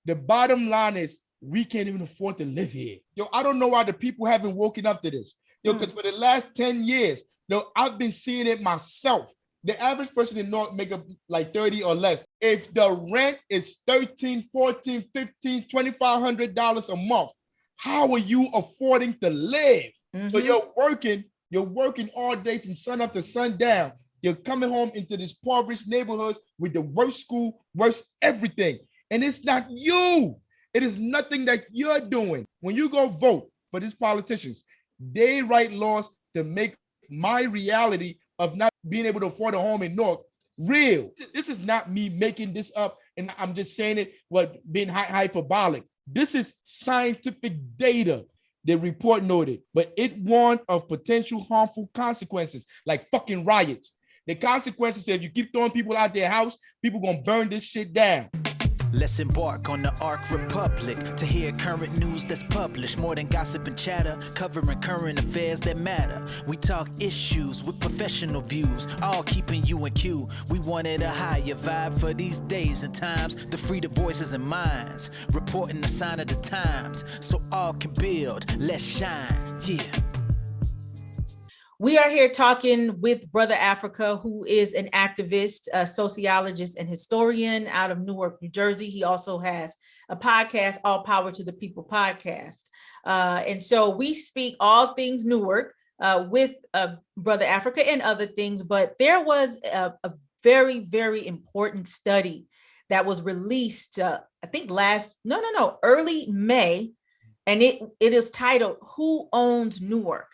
The bottom line is we can't even afford to live here. Yo, I don't know why the people haven't woken up to this. Yo, because for the last 10 years, yo, I've been seeing it myself. The average person in North make up like 30 or less. If the rent is $13, $14, $15, $2,500 a month, how are you affording to live? So you're working all day from sun up to sundown. You're coming home into these impoverished neighborhoods with the worst school, worst everything. And it's not you. It is nothing that you're doing. When you go vote for these politicians, they write laws to make my reality of not being able to afford a home in Newark real. This is not me making this up and I'm just saying it, being hyperbolic. This is scientific data. The report noted, but it warned of potential harmful consequences like fucking riots. The consequences say if you keep throwing people out their house, people gonna burn this shit down. Let's embark on the Arc Republic to hear current news that's published. More than gossip and chatter, covering current affairs that matter. We talk issues with professional views, all keeping you in queue. We wanted a higher vibe for these days and times to free the voices and minds, reporting the sign of the times so all can build. Let's shine, yeah. We are here talking with Brother Afrika, who is an activist, a sociologist, and historian out of Newark, New Jersey. He also has a podcast, All Power to the People podcast. And so we speak all things Newark with Brother Afrika and other things, but there was a very, very important study that was released, I think early May, and it is titled, Who Owns Newark?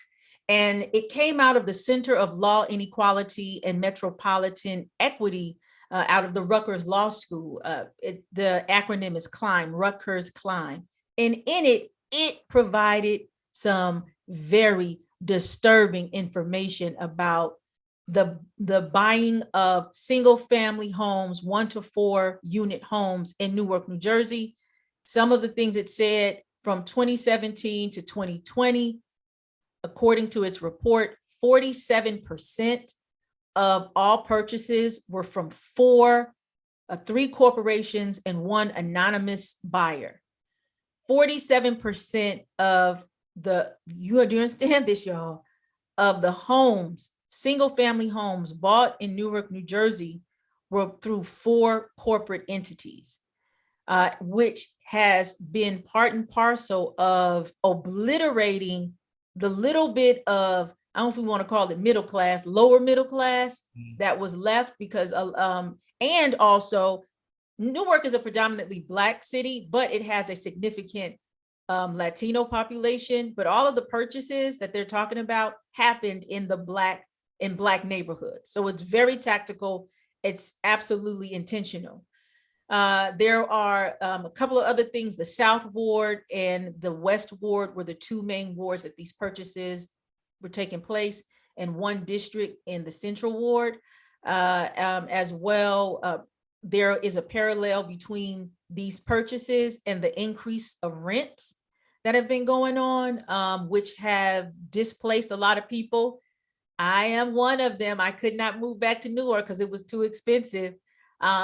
And it came out of the Center of Law, Inequality, and Metropolitan Equity out of the Rutgers Law School. The acronym is CLiME, Rutgers CLiME. And in it, it provided some very disturbing information about the buying of single family homes, 1 to 4 unit homes in Newark, New Jersey. Some of the things it said from 2017 to 2020, according to its report, 47% of all purchases were from 3 corporations and 1 anonymous buyer. 47% of you understand this, y'all, of the homes, single family homes bought in Newark, New Jersey were through 4 corporate entities, which has been part and parcel of obliterating the little bit of, I don't know if we want to call it middle class, lower middle class that was left because, and also Newark is a predominantly Black city, but it has a significant Latino population, but all of the purchases that they're talking about happened in Black neighborhoods. So it's very tactical. It's absolutely intentional. There are a couple of other things. The South Ward and the West Ward were the 2 main wards that these purchases were taking place, and 1 district in the Central Ward. As well, there is a parallel between these purchases and the increase of rents that have been going on, which have displaced a lot of people. I am one of them. I could not move back to Newark because it was too expensive.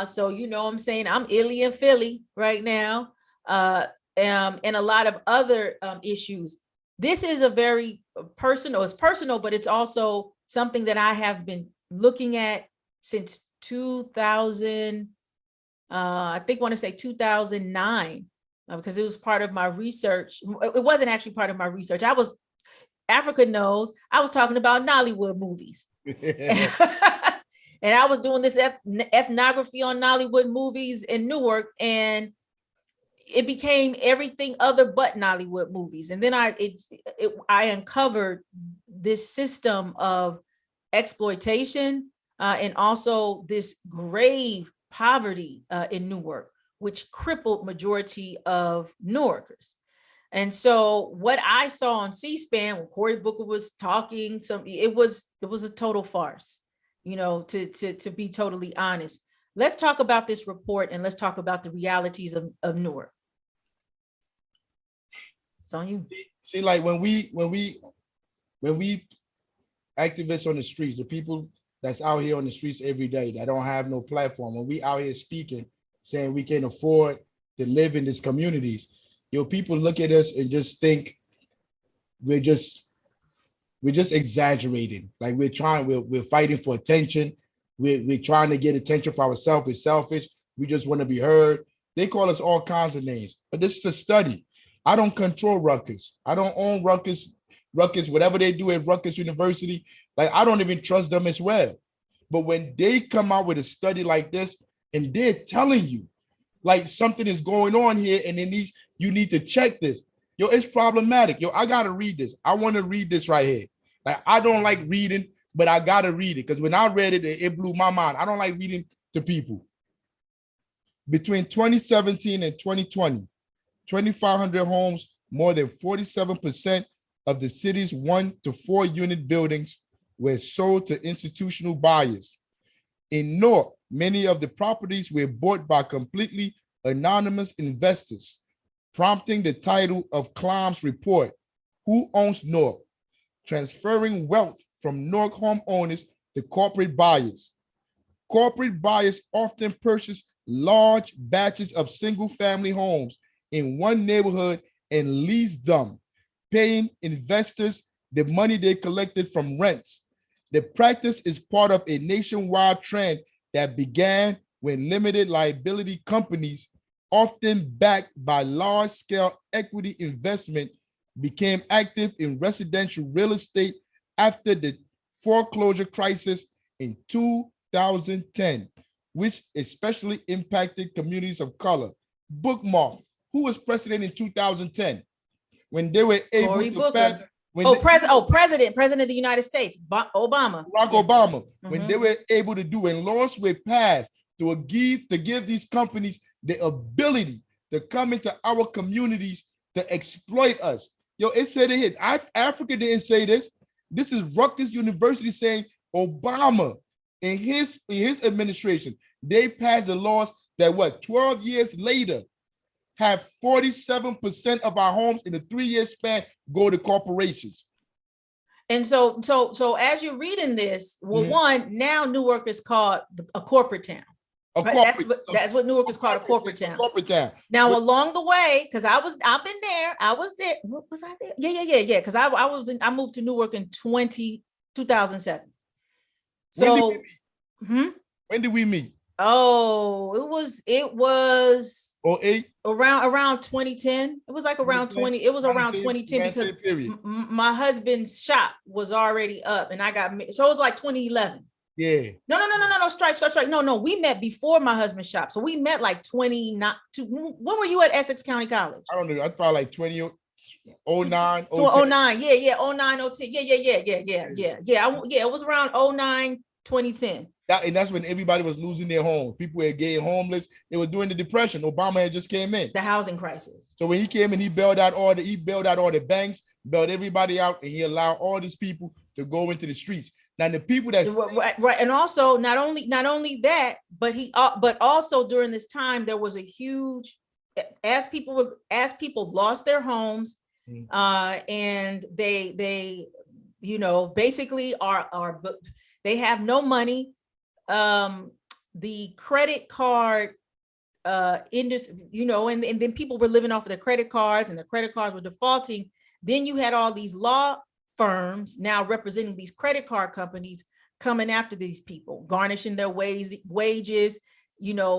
So, you know what I'm saying? I'm illy in Philly right now, and a lot of other issues. This is a very it's personal, but it's also something that I have been looking at since 2000, I want to say 2009, because it was part of my research. It wasn't actually part of my research. Afrika knows, I was talking about Nollywood movies. And I was doing this ethnography on Nollywood movies in Newark, and it became everything other but Nollywood movies. And then I uncovered this system of exploitation and also this grave poverty in Newark, which crippled majority of Newarkers. And so what I saw on C-SPAN when Cory Booker was talking, it was a total farce. You know, to be totally honest. Let's talk about this report and let's talk about the realities of Newark. It's on you. See, like when we activists on the streets, the people that's out here on the streets every day that don't have no platform, when we out here speaking, saying we can't afford that live in these communities, people look at us and just think we're just exaggerating. Like we're fighting for attention. We're trying to get attention for ourselves. It's selfish. We just want to be heard. They call us all kinds of names, but this is a study. I don't control Rutgers. I don't own Rutgers, whatever they do at Rutgers University, like I don't even trust them as well. But when they come out with a study like this and they're telling you like something is going on here and you need to check this. It's problematic. I gotta read this. I want to read this right here. Like I don't like reading, but I gotta read it because when I read it, it blew my mind. I don't like reading to people. Between 2017 and 2020, 2,500 homes, more than 47% of the city's 1 to 4 unit buildings were sold to institutional buyers. In Newark, many of the properties were bought by completely anonymous investors, prompting the title of CLiME's report, Who Owns Newark? Transferring wealth from Newark homeowners to corporate buyers. Corporate buyers often purchase large batches of single-family homes in one neighborhood and lease them, paying investors the money they collected from rents. The practice is part of a nationwide trend that began when limited liability companies, often backed by large-scale equity investment, became active in residential real estate after the foreclosure crisis in 2010, which especially impacted communities of color. Bookmark, who was president in 2010? When they were able to pass. President of the United States, Obama. Barack Obama, when they were able to do and laws were passed to give these companies the ability to come into our communities to exploit us. It said it here. Africa didn't say this. This is Rutgers University saying Obama in his administration, they passed the laws that 12 years later have 47% of our homes in a 3-year span go to corporations. And so as you're reading this, one, now Newark is called a corporate town. That's what Newark is called, a corporate town. Corporate town. Now, along the way, because I've been there. I was there. Was I there? Yeah. Because I moved to Newark in 2007. So when did we meet? Oh, it was 08? around 2010. It was like around 20. It was around 2010 because my husband's shop was already up and I got so it was like 2011. Yeah. No, strike. No, we met before my husband's shop. So we met like 2009. When were you at Essex County College? I don't know. I thought like 2009. 09. Yeah. 09, 010. Yeah. It was around 09, 2010. And that's when everybody was losing their homes. People were getting homeless. They were doing the depression. Obama had just came in. The housing crisis. So when he came in, he bailed out all the banks, bailed everybody out, and he allowed all these people to go into the streets. Now the people that right, and also not only that, but also during this time there was a huge as people lost their homes, and they basically are they have no money. The credit card industry, and then people were living off of their credit cards, and the credit cards were defaulting. Then you had all these law firms now representing these credit card companies coming after these people, garnishing their wages,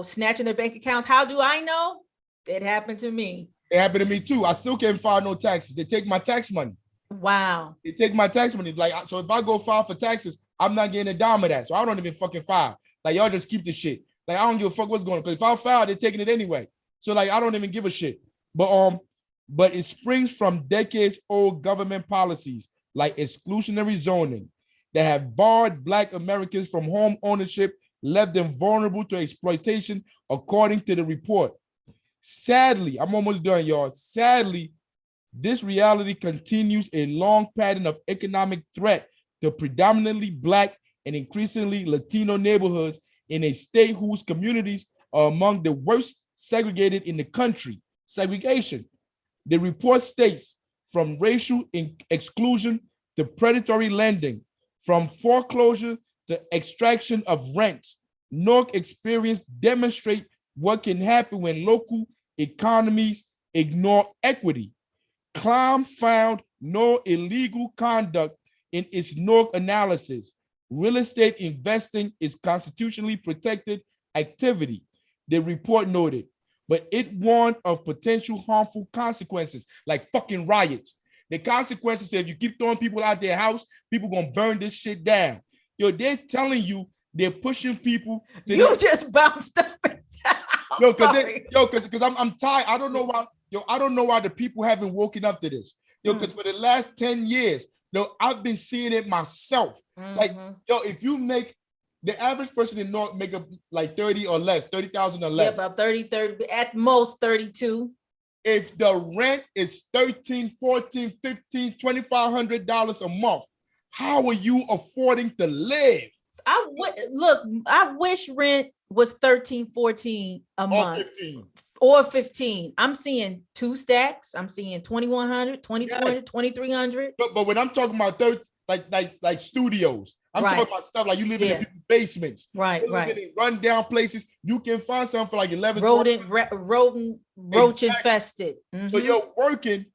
snatching their bank accounts. How do I know? It happened to me. It happened to me too. I still can't file no taxes. They take my tax money. Wow. They take my tax money. So if I go file for taxes, I'm not getting a dime of that. So I don't even fucking file. Y'all just keep the shit. I don't give a fuck what's going on. Because if I file, they're taking it anyway. So I don't even give a shit. But it springs from decades old government policies like exclusionary zoning that have barred Black Americans from home ownership, left them vulnerable to exploitation, according to the report. Sadly, I'm almost done, y'all. Sadly, this reality continues a long pattern of economic threat to predominantly Black and increasingly Latino neighborhoods in a state whose communities are among the worst segregated in the country. Segregation. The report states, from racial exclusion to predatory lending, from foreclosure to extraction of rents, Newark experience demonstrate what can happen when local economies ignore equity. CLiME found no illegal conduct in its Newark analysis. Real estate investing is constitutionally protected activity, the report noted, but it warned of potential harmful consequences like fucking riots. The consequences, if you keep throwing people out their house, people gonna burn this shit down. Yo, they're telling you they're pushing people. You just bounced up and down. Because I'm tired. I don't know why. Yo, I don't know why the people haven't woken up to this. Yo, because for the last 10 years, yo, I've been seeing it myself. Like, yo, if you make the average person in North make up like 30 or less, 30,000 or less. Yeah, about 30, at most 32. If the rent is $13, $14, $15, $2,500 a month, how are you affording to live? I wish rent was 13, 14 a month. 15. Or 15. I'm seeing 2 stacks. I'm seeing 2,100, 2,200, Yes. 2,300. But when I'm talking about like studios, I'm talking about stuff like you live in people's basements. Right. In rundown places, you can find something for like 11. Roach infested. So you're working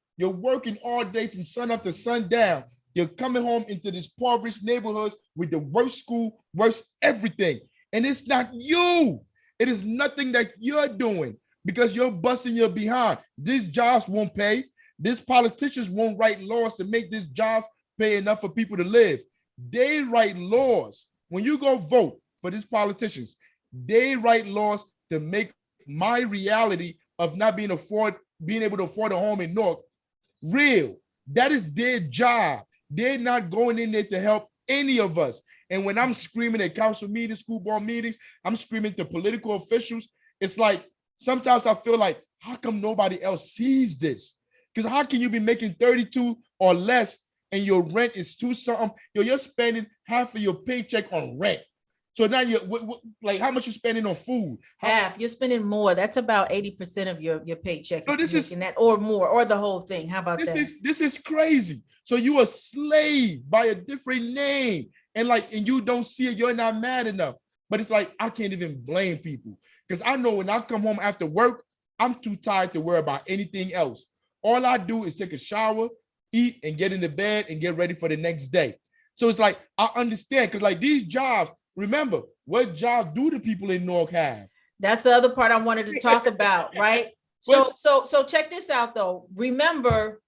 all day from sun up to sundown. You're coming home into these impoverished neighborhoods with the worst school, worst everything. And it's not you. It is nothing that you're doing because you're busting your behind. These jobs won't pay. These politicians won't write laws to make these jobs pay enough for people to live. They write laws. When you go vote for these politicians, they write laws to make my reality of not being able to afford a home in Newark real. That is their job. They're not going in there to help any of us. And when I'm screaming at council meetings, school board meetings, I'm screaming to political officials. It's like, sometimes I feel like, how come nobody else sees this? Because how can you be making 32 or less and your rent is 2 something? You're spending half of your paycheck on rent. So now you're like, how much you spending on food? Half. You're spending more. That's about 80% of your paycheck. No, this is that or more, or the whole thing. How about that? This is crazy. So you a slave by a different name, and you don't see it. You're not mad enough. But it's like, I can't even blame people because I know when I come home after work, I'm too tired to worry about anything else. All I do is take a shower, eat, and get into bed and get ready for the next day. So it's like, I understand because like these jobs, remember, what jobs do the people in Newark have? That's the other part I wanted to talk about, right? So check this out though. Remember,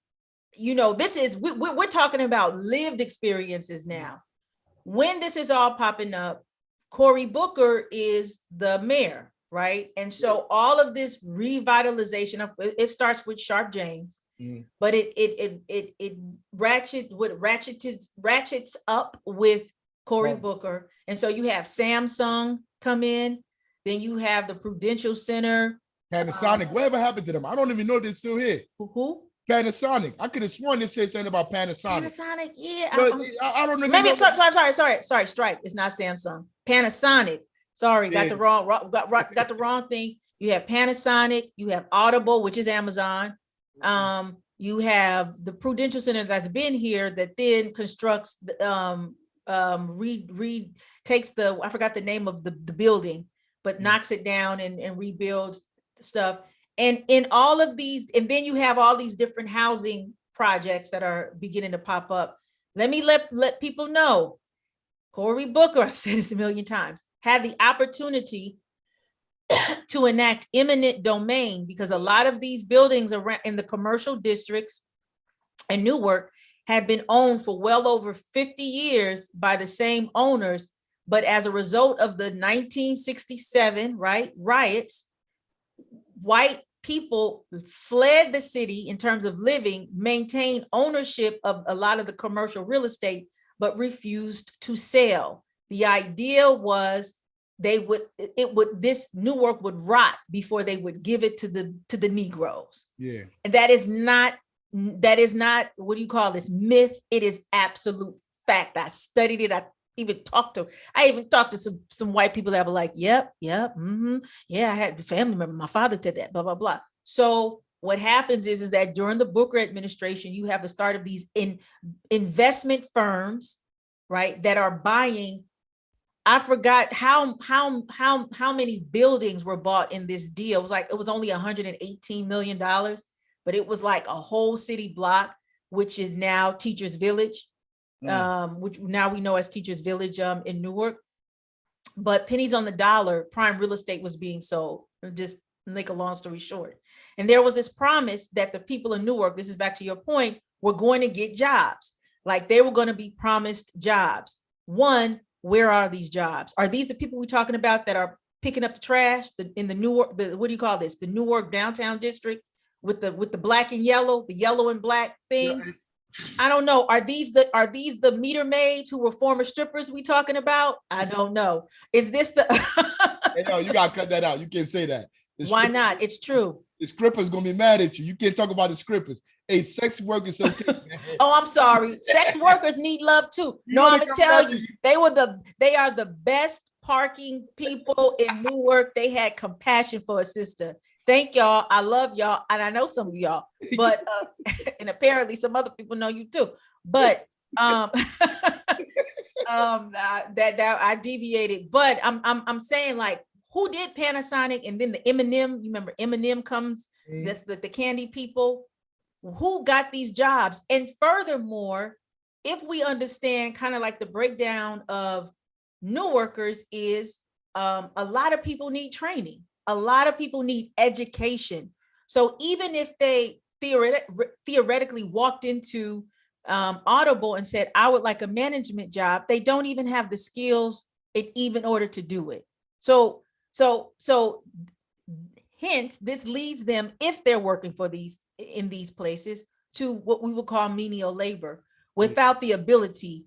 we're talking about lived experiences now. When this is all popping up, Cory Booker is the mayor, right? And so all of this revitalization, it starts with Sharp James, but it ratchets up with Cory Booker. And so you have Samsung come in, then you have the Prudential Center. Panasonic, whatever happened to them? I don't even know they're still here. Who? Panasonic. I could have sworn they said something about Panasonic. Panasonic, yeah. I don't know. Maybe sorry. Strike. It's not Samsung. Panasonic. Sorry, got the wrong thing. You have Panasonic. You have Audible, which is Amazon. You have the Prudential Center that's been here that then constructs takes the, I forgot the name of the building, but knocks it down and rebuilds stuff. And in all of these, and then you have all these different housing projects that are beginning to pop up. Let me let people know, Cory Booker, I've said this a million times, had the opportunity to enact eminent domain because a lot of these buildings around in the commercial districts in Newark had been owned for well over 50 years by the same owners. But as a result of the 1967 riots, white people fled the city in terms of living, maintained ownership of a lot of the commercial real estate, but refused to sell. The idea was this Newark would rot before they would give it to the Negroes. Yeah. And that is not, what do you call this, myth? It is absolute fact. I studied it. I even talked to some white people that were like, yep, yeah, I had a family member, my father did that, blah, blah, blah. So what happens is that during the Booker administration, you have the start of these investment firms, right, that are buying I forgot how many buildings were bought in this deal. It was only $118 million, but it was like a whole city block, which is now Teachers Village, which now we know as Teachers Village in Newark. But pennies on the dollar, prime real estate was being sold. Just make a long story short. And there was this promise that the people in Newark, this is back to your point, were going to get jobs. Like they were going to be promised jobs. One, where are these jobs? Are these the people we're talking about that are picking up the trash in the Newark, what do you call this? The Newark downtown district with the black and yellow, the yellow and black thing? Yeah. I don't know. Are these the meter maids who were former strippers we talking about? I don't know. Is this the Hey, no, you gotta cut that out. You can't say that. Why not? It's true. The scrippers gonna be mad at you. You can't talk about the scrippers. Hey, sex workers. Okay, oh, I'm sorry. Sex workers need love too. No, I'm gonna tell you, they are the best parking people in Newark. They had compassion for a sister. Thank y'all. I love y'all, and I know some of y'all, but and apparently some other people know you too. But that I deviated. But I'm saying, like, who did Panasonic and then the M&M? You remember M&M comes? That's the candy people. Who got these jobs? And furthermore, if we understand kind of like the breakdown of Newarkers is a lot of people need training. A lot of people need education. So even if they theoretically walked into Audible and said, I would like a management job, they don't even have the skills in order to do it. So hence this leads them, if they're working in these places, to what we would call menial labor without the ability,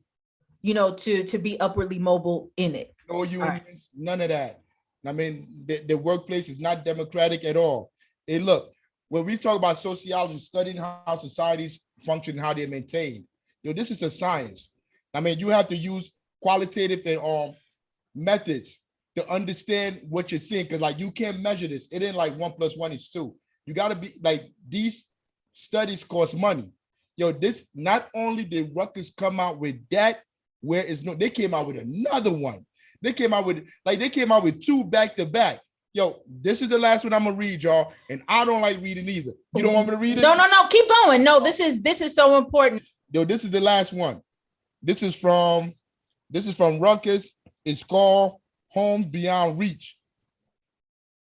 to be upwardly mobile in it. No unions, none of that. I mean, the workplace is not democratic at all. Hey, look, when we talk about sociology, studying how societies function, how they're maintained, this is a science. I mean, you have to use qualitative and methods to understand what you're seeing, because like you can't measure this. It ain't like 1 + 1 is 2. You got to be like, these studies cost money. This, not only did Rutgers come out with that, they came out with another one. They came out with 2 back to back. This is the last one I'm gonna read, y'all, and I don't like reading either. You don't want me to read it? No, keep going. No, this is so important. This is the last one. This is from Rutgers. It's called Homes Beyond Reach.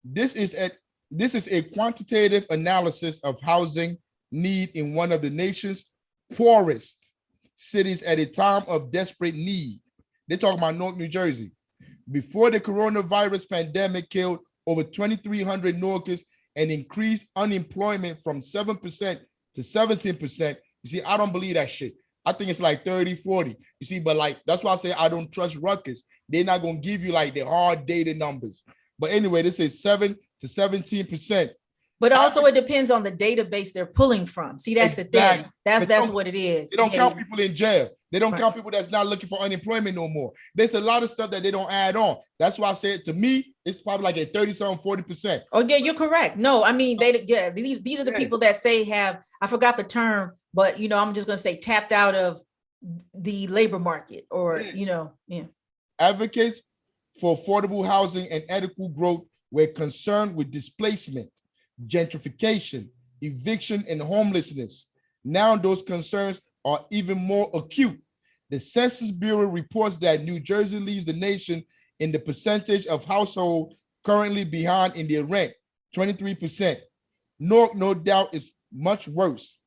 This is a quantitative analysis of housing need in one of the nation's poorest cities at a time of desperate need. They're talking about Newark, New Jersey. Before the coronavirus pandemic killed over 2,300 Newarkers and increased unemployment from 7% to 17%. You see, I don't believe that shit. I think it's like 30, 40. You see, but like, that's why I say I don't trust Rutgers. They're not going to give you like the hard data numbers. But anyway, this is 7 to 17%. But also it depends on the database they're pulling from. See, that's exactly. The thing. That's what it is. They don't count people in jail. They don't count people that's not looking for unemployment no more. There's a lot of stuff that they don't add on. That's why I said, to me, it's probably like a 30-something, 40%. Oh yeah, you're correct. No, I mean, these are the people that say I forgot the term, but I'm just going to say tapped out of the labor market, or Advocates for affordable housing and equitable growth were concerned with displacement, gentrification, eviction, and homelessness. Now those concerns are even more acute. The Census Bureau reports that New Jersey leads the nation in the percentage of households currently behind in their rent, 23%. Newark, no doubt, is much worse.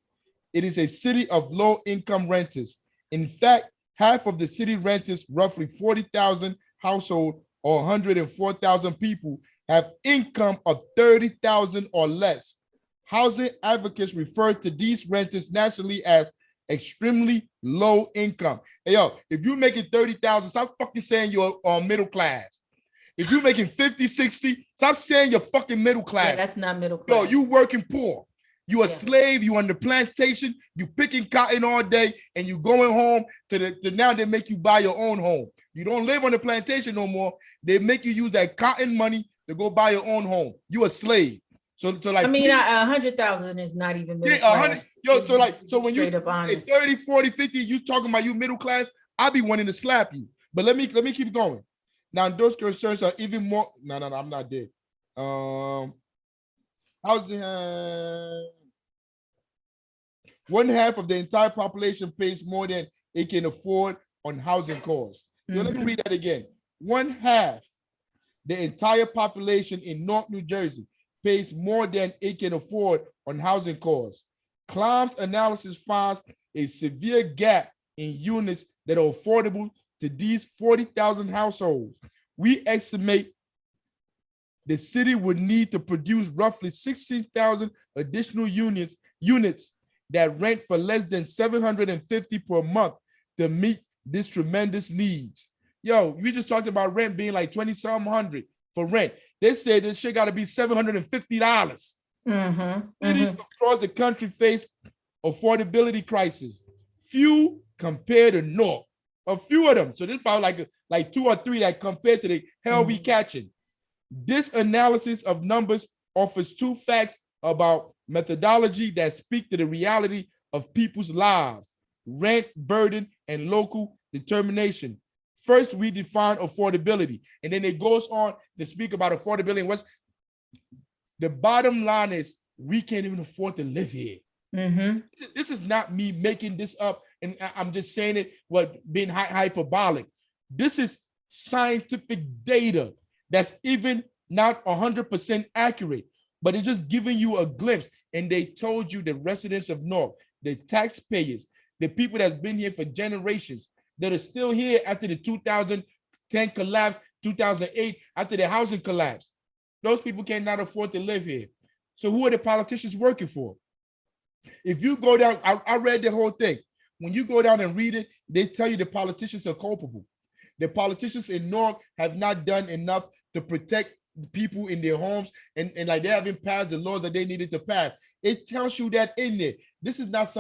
It is a city of low-income renters. In fact, half of the city renters, roughly 40,000 households or 104,000 people, have income of 30,000 or less. Housing advocates refer to these renters nationally as extremely low income. Hey, if you're making 30,000, stop fucking saying you're middle class. If you're making 50, 60, stop saying you're fucking middle class. Yeah, that's not middle class. You working poor. You a slave, you on the plantation, you picking cotton all day, and you going home to now they make you buy your own home. You don't live on the plantation no more. They make you use that cotton money to go buy your own home. You a slave. So like, 100,000 is not even middle class. So when you 30, 40, 50, you talking about you middle class, I'll be wanting to slap you. But let me keep going. Now, those concerns are even more. No, I'm not there. Housing. One half of the entire population pays more than it can afford on housing costs. Let me read that again. One half, the entire population in North New Jersey pays more than it can afford on housing costs. CLiME's analysis finds a severe gap in units that are affordable to these 40,000 households. We estimate the city would need to produce roughly 16,000 additional units that rent for less than $750 per month to meet this tremendous needs. Yo, we just talked about rent being like 20-something hundred for rent. They said this shit got to be $750. Cities across the country face affordability crisis. Few compared to Newark. A few of them. So this is probably like 2 or 3 that compared to the hell we catching. This analysis of numbers offers 2 facts about methodology that speak to the reality of people's lives, rent burden, and local determination. First, we define affordability, and then it goes on to speak about affordability. And what's the bottom line is, we can't even afford to live here. This is not me making this up, and I'm just saying it, being hyperbolic. This is scientific data that's even not 100% accurate, but it's just giving you a glimpse. And they told you the residents of Newark, the taxpayers, the people that's been here for generations, that are still here after the 2010 collapse, 2008, after the housing collapse. Those people cannot afford to live here. So who are the politicians working for? If you go down, I read the whole thing. When you go down and read it, they tell you the politicians are culpable. The politicians in Newark have not done enough to protect the people in their homes, and like they haven't passed the laws that they needed to pass. It tells you that in there. This is not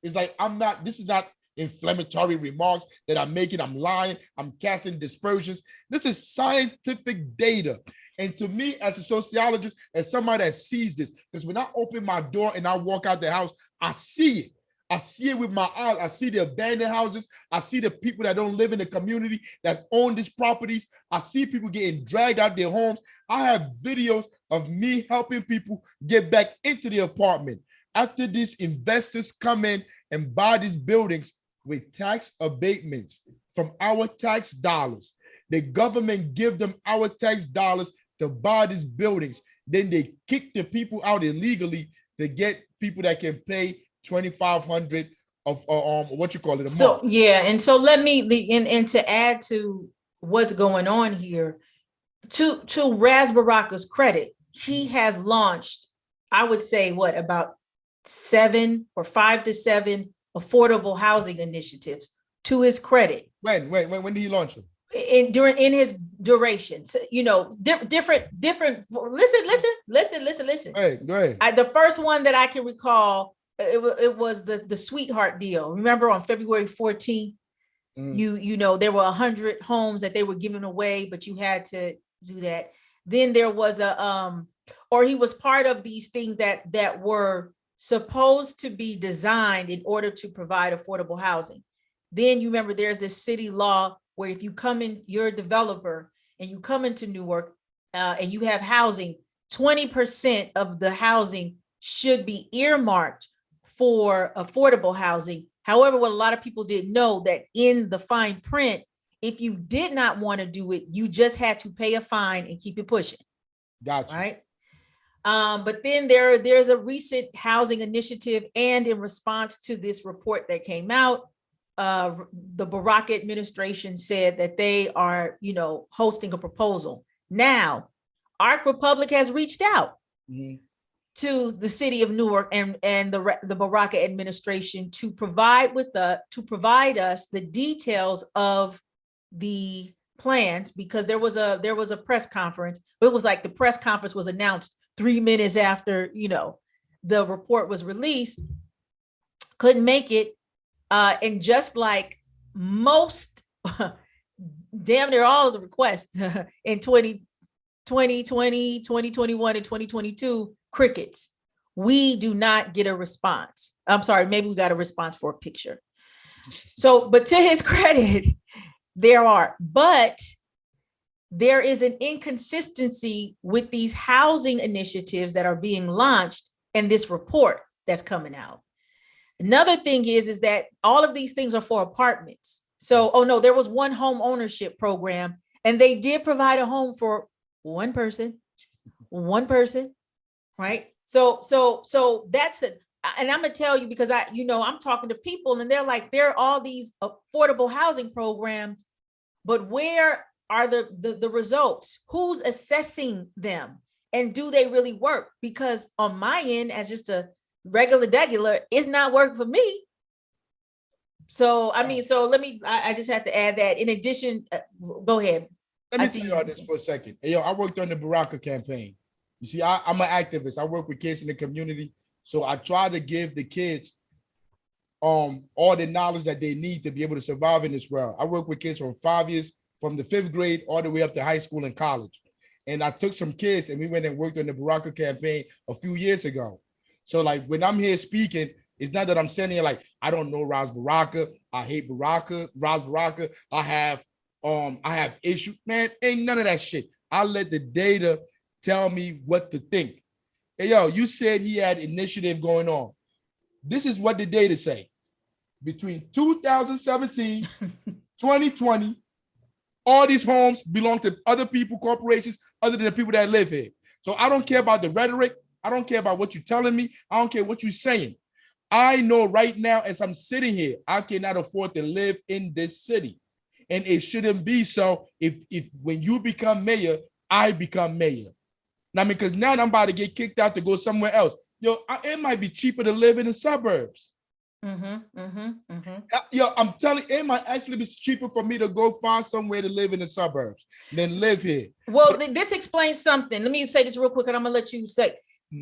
this is not inflammatory remarks that I'm making. I'm lying. I'm casting dispersions. This is scientific data. And to me, as a sociologist, as somebody that sees this, because when I open my door and I walk out the house, I see it. I see it with my eyes. I see the abandoned houses. I see the people that don't live in the community that own these properties. I see people getting dragged out their homes. I have videos of me helping people get back into the apartment after these investors come in and buy these buildings with tax abatements from our tax dollars. The government give them our tax dollars to buy these buildings. Then they kick the people out illegally to get people that can pay $2,500 of what you call it a month. Yeah, and so let me and to add to what's going on here, to Ras Baraka's credit, he has launched, I would say, about 7 or 5 to 7 affordable housing initiatives, to his credit. When did he launch them? In his duration, so, different. Listen. Hey, go ahead. The first one that I can recall, it was the sweetheart deal. Remember on February 14th, there were 100 homes that they were giving away, but you had to do that. Then there was he was part of these things that were supposed to be designed in order to provide affordable housing. Then you remember there's this city law where if you come in, you're a developer and you come into Newark and you have housing, 20% of the housing should be earmarked for affordable housing. However, what a lot of people didn't know, that in the fine print, if you did not want to do it, you just had to pay a fine and keep it pushing. Gotcha. Right. But then there's a recent housing initiative, and in response to this report that came out, the Baraka administration said that they are, hosting a proposal. Now, Arc Republic has reached out to the city of Newark and the Baraka administration to provide us the details of the plans, because there was a press conference. It was like the press conference was announced 3 minutes after, the report was released. Couldn't make it. And just like most, damn near all of the requests in 2020, 2021, and 2022, crickets. We do not get a response. I'm sorry, maybe we got a response for a picture. So, but to his credit, there are. But there is an inconsistency with these housing initiatives that are being launched and this report that's coming out. Another thing is that all of these things are for apartments. So, oh no, there was one home ownership program and they did provide a home for one person, right? So that's it. And I'm gonna tell you, because I'm talking to people and they're like, there are all these affordable housing programs, but where are the results? Who's assessing them? And do they really work? Because on my end, as just a regular, it's not working for me. So, I mean, I just have to add that. In addition, go ahead. Let me tell you all this for a second. Hey, I worked on the Baraka campaign. You see, I'm an activist. I work with kids in the community. So I try to give the kids all the knowledge that they need to be able to survive in this world. I work with kids from 5 years, from the 5th grade all the way up to high school and college. And I took some kids and we went and worked on the Baraka campaign a few years ago. So like when I'm here speaking, it's not that I'm saying here like, I don't know Ras Baraka, I hate Ras Baraka, I have issues. Man, ain't none of that shit. I let the data tell me what to think. Hey, yo, you said he had initiative going on. This is what the data say. Between 2017, 2020, all these homes belong to other people, corporations, other than the people that live here. So I don't care about the rhetoric. I don't care about what you're telling me. I don't care what you're saying. I know right now, as I'm sitting here, I cannot afford to live in this city. And it shouldn't be so if when you become mayor, I become mayor. Now, because now I'm about to get kicked out to go somewhere else. Yo, it might be cheaper to live in the suburbs. Yo, I'm telling you, it might actually be cheaper for me to go find somewhere to live in the suburbs than live here. Well, this explains something. Let me say this real quick and I'm gonna let you say.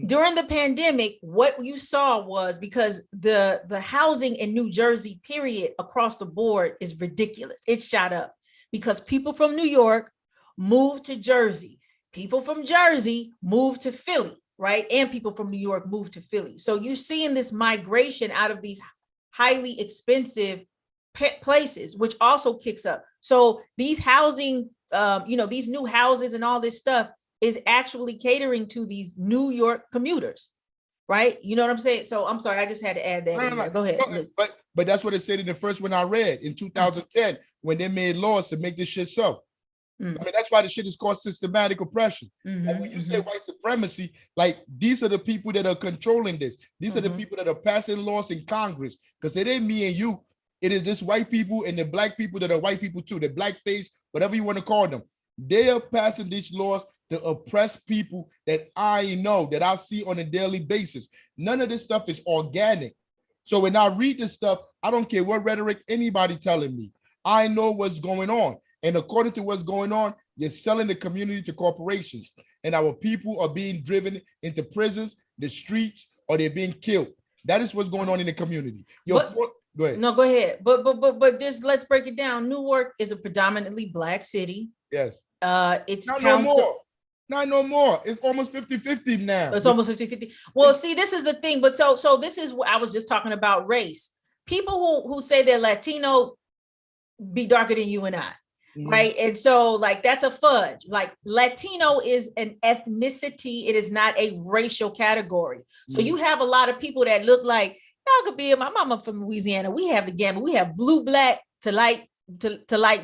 During the pandemic, what you saw was, because the housing in New Jersey, period, across the board is ridiculous. It shot up because people from New York moved to Jersey. People from Jersey moved to Philly, right? And people from New York moved to Philly. So you're seeing this migration out of these highly expensive places, which also kicks up. So these housing, these new houses and all this stuff is actually catering to these New York commuters, right? You know what I'm saying? So I'm sorry, I just had to add that. No. Go ahead. But that's what it said in the first one I read in 2010 when they made laws to make this shit so. I mean, that's why the shit is called systematic oppression. Like when you say white supremacy, like these are the people that are controlling this. These are the people that are passing laws in Congress, because it ain't me and you. It is just white people and the black people that are white people too, the blackface, whatever you want to call them. They are passing these laws to oppress people that I know, that I see on a daily basis. None of this stuff is organic. So when I read this stuff, I don't care what rhetoric anybody telling me. I know what's going on. And according to what's going on, you're selling the community to corporations. And our people are being driven into prisons, the streets, or they're being killed. That is what's going on in the community. Go ahead. No, go ahead. But just let's break it down. Newark is a predominantly Black city. Yes. It's Not no more. It's almost 50-50 now. It's almost 50-50. Well, see, this is the thing. But so this is what I was just talking about, race. People who say they're Latino be darker than you and I. Right. And so like that's a fudge. Like Latino is an ethnicity. It is not a racial category. So you have a lot of people that look like y'all could be. My mama from Louisiana. We have the gamut. We have blue, black to light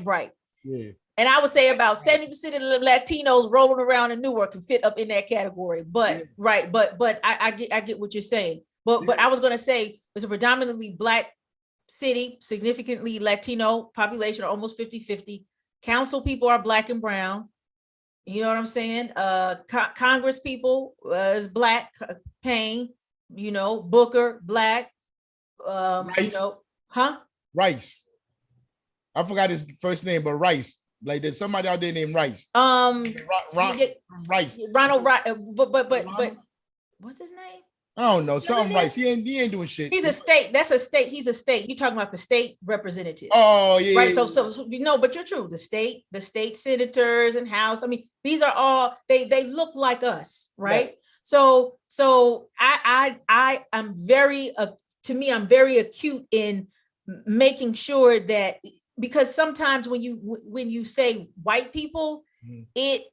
bright. Yeah. And I would say about 70% of the Latinos rolling around in Newark can fit up in that category. But right. But I get what you're saying. But I was going to say it's a predominantly Black city, significantly Latino population, almost 50-50. Council people are Black and brown. You know what I'm saying? Congress people is Black, Payne, Booker, Black, Rice. Rice. I forgot his first name, but Rice. Like there's somebody out there named Rice. Rice. Ronald Rice. But what's his name? I don't know. Something Rice. He ain't doing shit. He's a state. That's a state. He's a state. You're talking about the state representative. Oh, yeah. Right. So but you're true. The state senators and House. I mean, these are all they look like us, right? Yes. So I'm very I'm very acute in making sure that, because sometimes when you say white people, it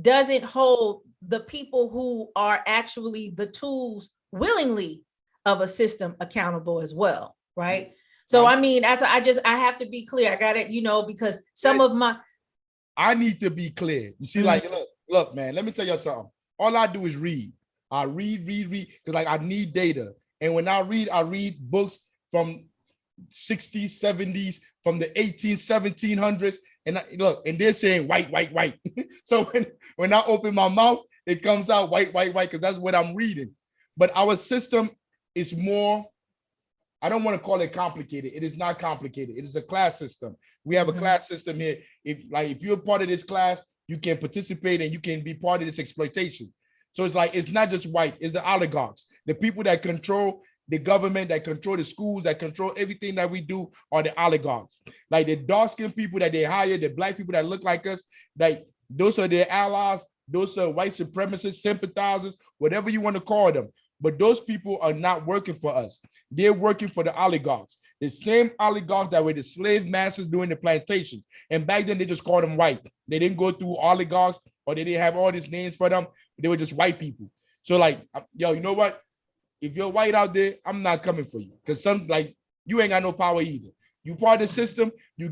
doesn't hold the people who are actually the tools willingly of a system accountable as well, right? So I mean, I have to be clear. I got it, because some of my I need to be clear. You see, like, look, man, let me tell you something. All I do is read. I read, because like I need data. And when I read books from 60s, 70s, from the 1700s. And and they're saying white. So when I open my mouth, it comes out white, because that's what I'm reading. But our system is more, I don't want to call it complicated. It is not complicated. It is a class system. We have a class system here. If you're part of this class, you can participate and you can be part of this exploitation. So it's like, it's not just white, it's the oligarchs, the people that control the government, that control the schools, that control everything that we do are the oligarchs. Like the dark-skinned people that they hire, the black people that look like us, like those are their allies, those are white supremacists, sympathizers, whatever you want to call them. But those people are not working for us. They're working for the oligarchs. The same oligarchs that were the slave masters during the plantations. And back then they just called them white. They didn't go through oligarchs or they didn't have all these names for them. They were just white people. So like, yo, you know what? If you're white out there, I'm not coming for you. Because you ain't got no power either. You part of the system, you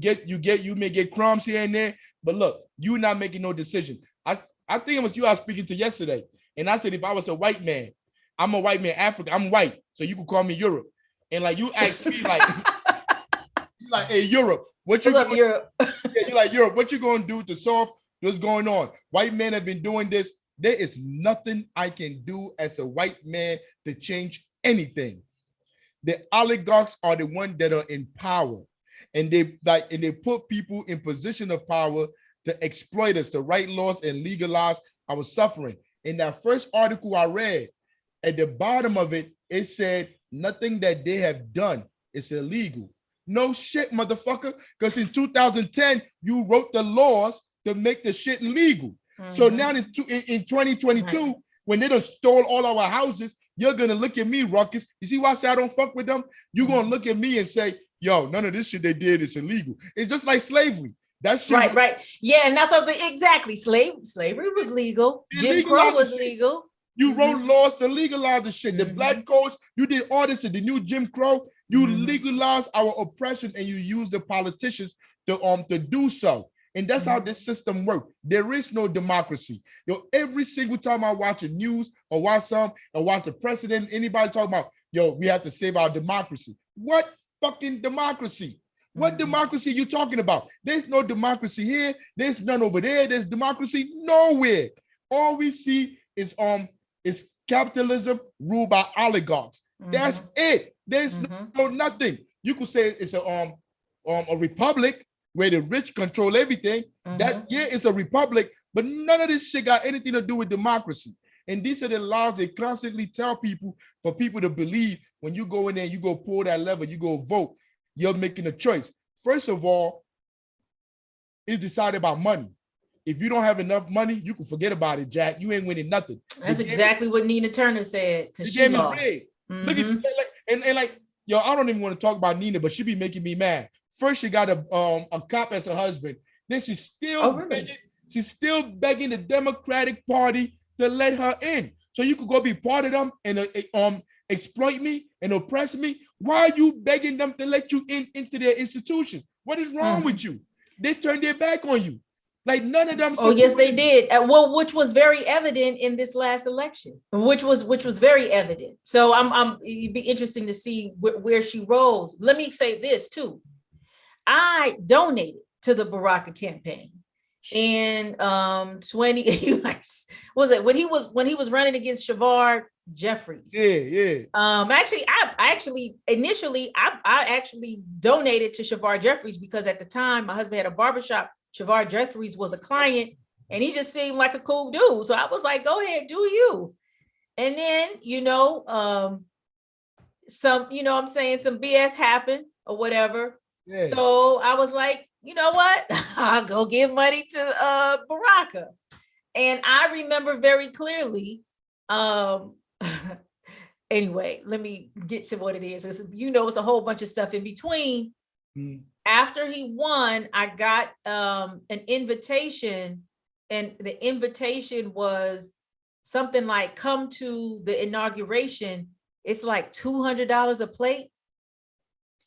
may get crumbs here and there, but look, you're not making no decision. I think it was you I was speaking to yesterday. And I said, if I was a white man, I'm a white man, Africa, I'm white. So you could call me Europe. And like you asked me, like, you like, hey, Europe, what you gonna, Europe? Yeah, you're like, Europe, what you gonna do to solve what's going on? White men have been doing this. There is nothing I can do as a white man to change anything. The oligarchs are the ones that are in power, and they put people in position of power to exploit us, to write laws and legalize our suffering. In that first article I read, at the bottom of it, it said nothing that they have done is illegal. No shit, motherfucker, because in 2010 you wrote the laws to make the shit legal. So now in 2022, when they done stole all our houses, you're gonna look at me, Ruckus. You see why I say I don't fuck with them? You're gonna look at me and say, yo, none of this shit they did is illegal. It's just like slavery. That's right. Yeah, and that's something exactly. Slavery was legal. Jim Crow was legal. You wrote laws to legalize the shit. The black codes, you did all this in the new Jim Crow. You legalized our oppression and you use the politicians to do so. And that's how this system works. There is no democracy. Yo, every single time I watch the news or watch the president, anybody talk about, yo, we have to save our democracy. What fucking democracy? What democracy you talking about? There's no democracy here. There's none over there. There's democracy nowhere. All we see is capitalism ruled by oligarchs. That's it. There's no nothing. You could say it's a republic where the rich control everything. That it's a republic, but none of this shit got anything to do with democracy. And these are the laws they constantly tell people for people to believe when you go in there, you go pull that lever, you go vote, you're making a choice. First of all, it's decided by money. If you don't have enough money, you can forget about it, Jack. You ain't winning nothing. That's exactly what Nina Turner said. Because she lost. Look at you, and like, yo, I don't even want to talk about Nina, but she be making me mad. First, she got a cop as her husband. Then she's still begging the Democratic Party to let her in. So you could go be part of them and exploit me and oppress me. Why are you begging them to let you into their institutions? What is wrong with you? They turned their back on you. Like none of them. Oh, yes, they did. Well, which was very evident in this last election, which was very evident. So it'd be interesting to see where she rolls. Let me say this too. I donated to the Baraka campaign in 20 was it when he was running against Shavar Jeffries. Yeah. I actually donated to Shavar Jeffries because at the time my husband had a barbershop. Shavar Jeffries was a client and he just seemed like a cool dude. So I was like, go ahead, do you. And then, some BS happened or whatever. Yeah. So I was like, you know what? I'll go give money to Baraka. And I remember very clearly, anyway, let me get to what it is. It's a whole bunch of stuff in between. After he won, I got an invitation and the invitation was something like, come to the inauguration. It's like $200 a plate,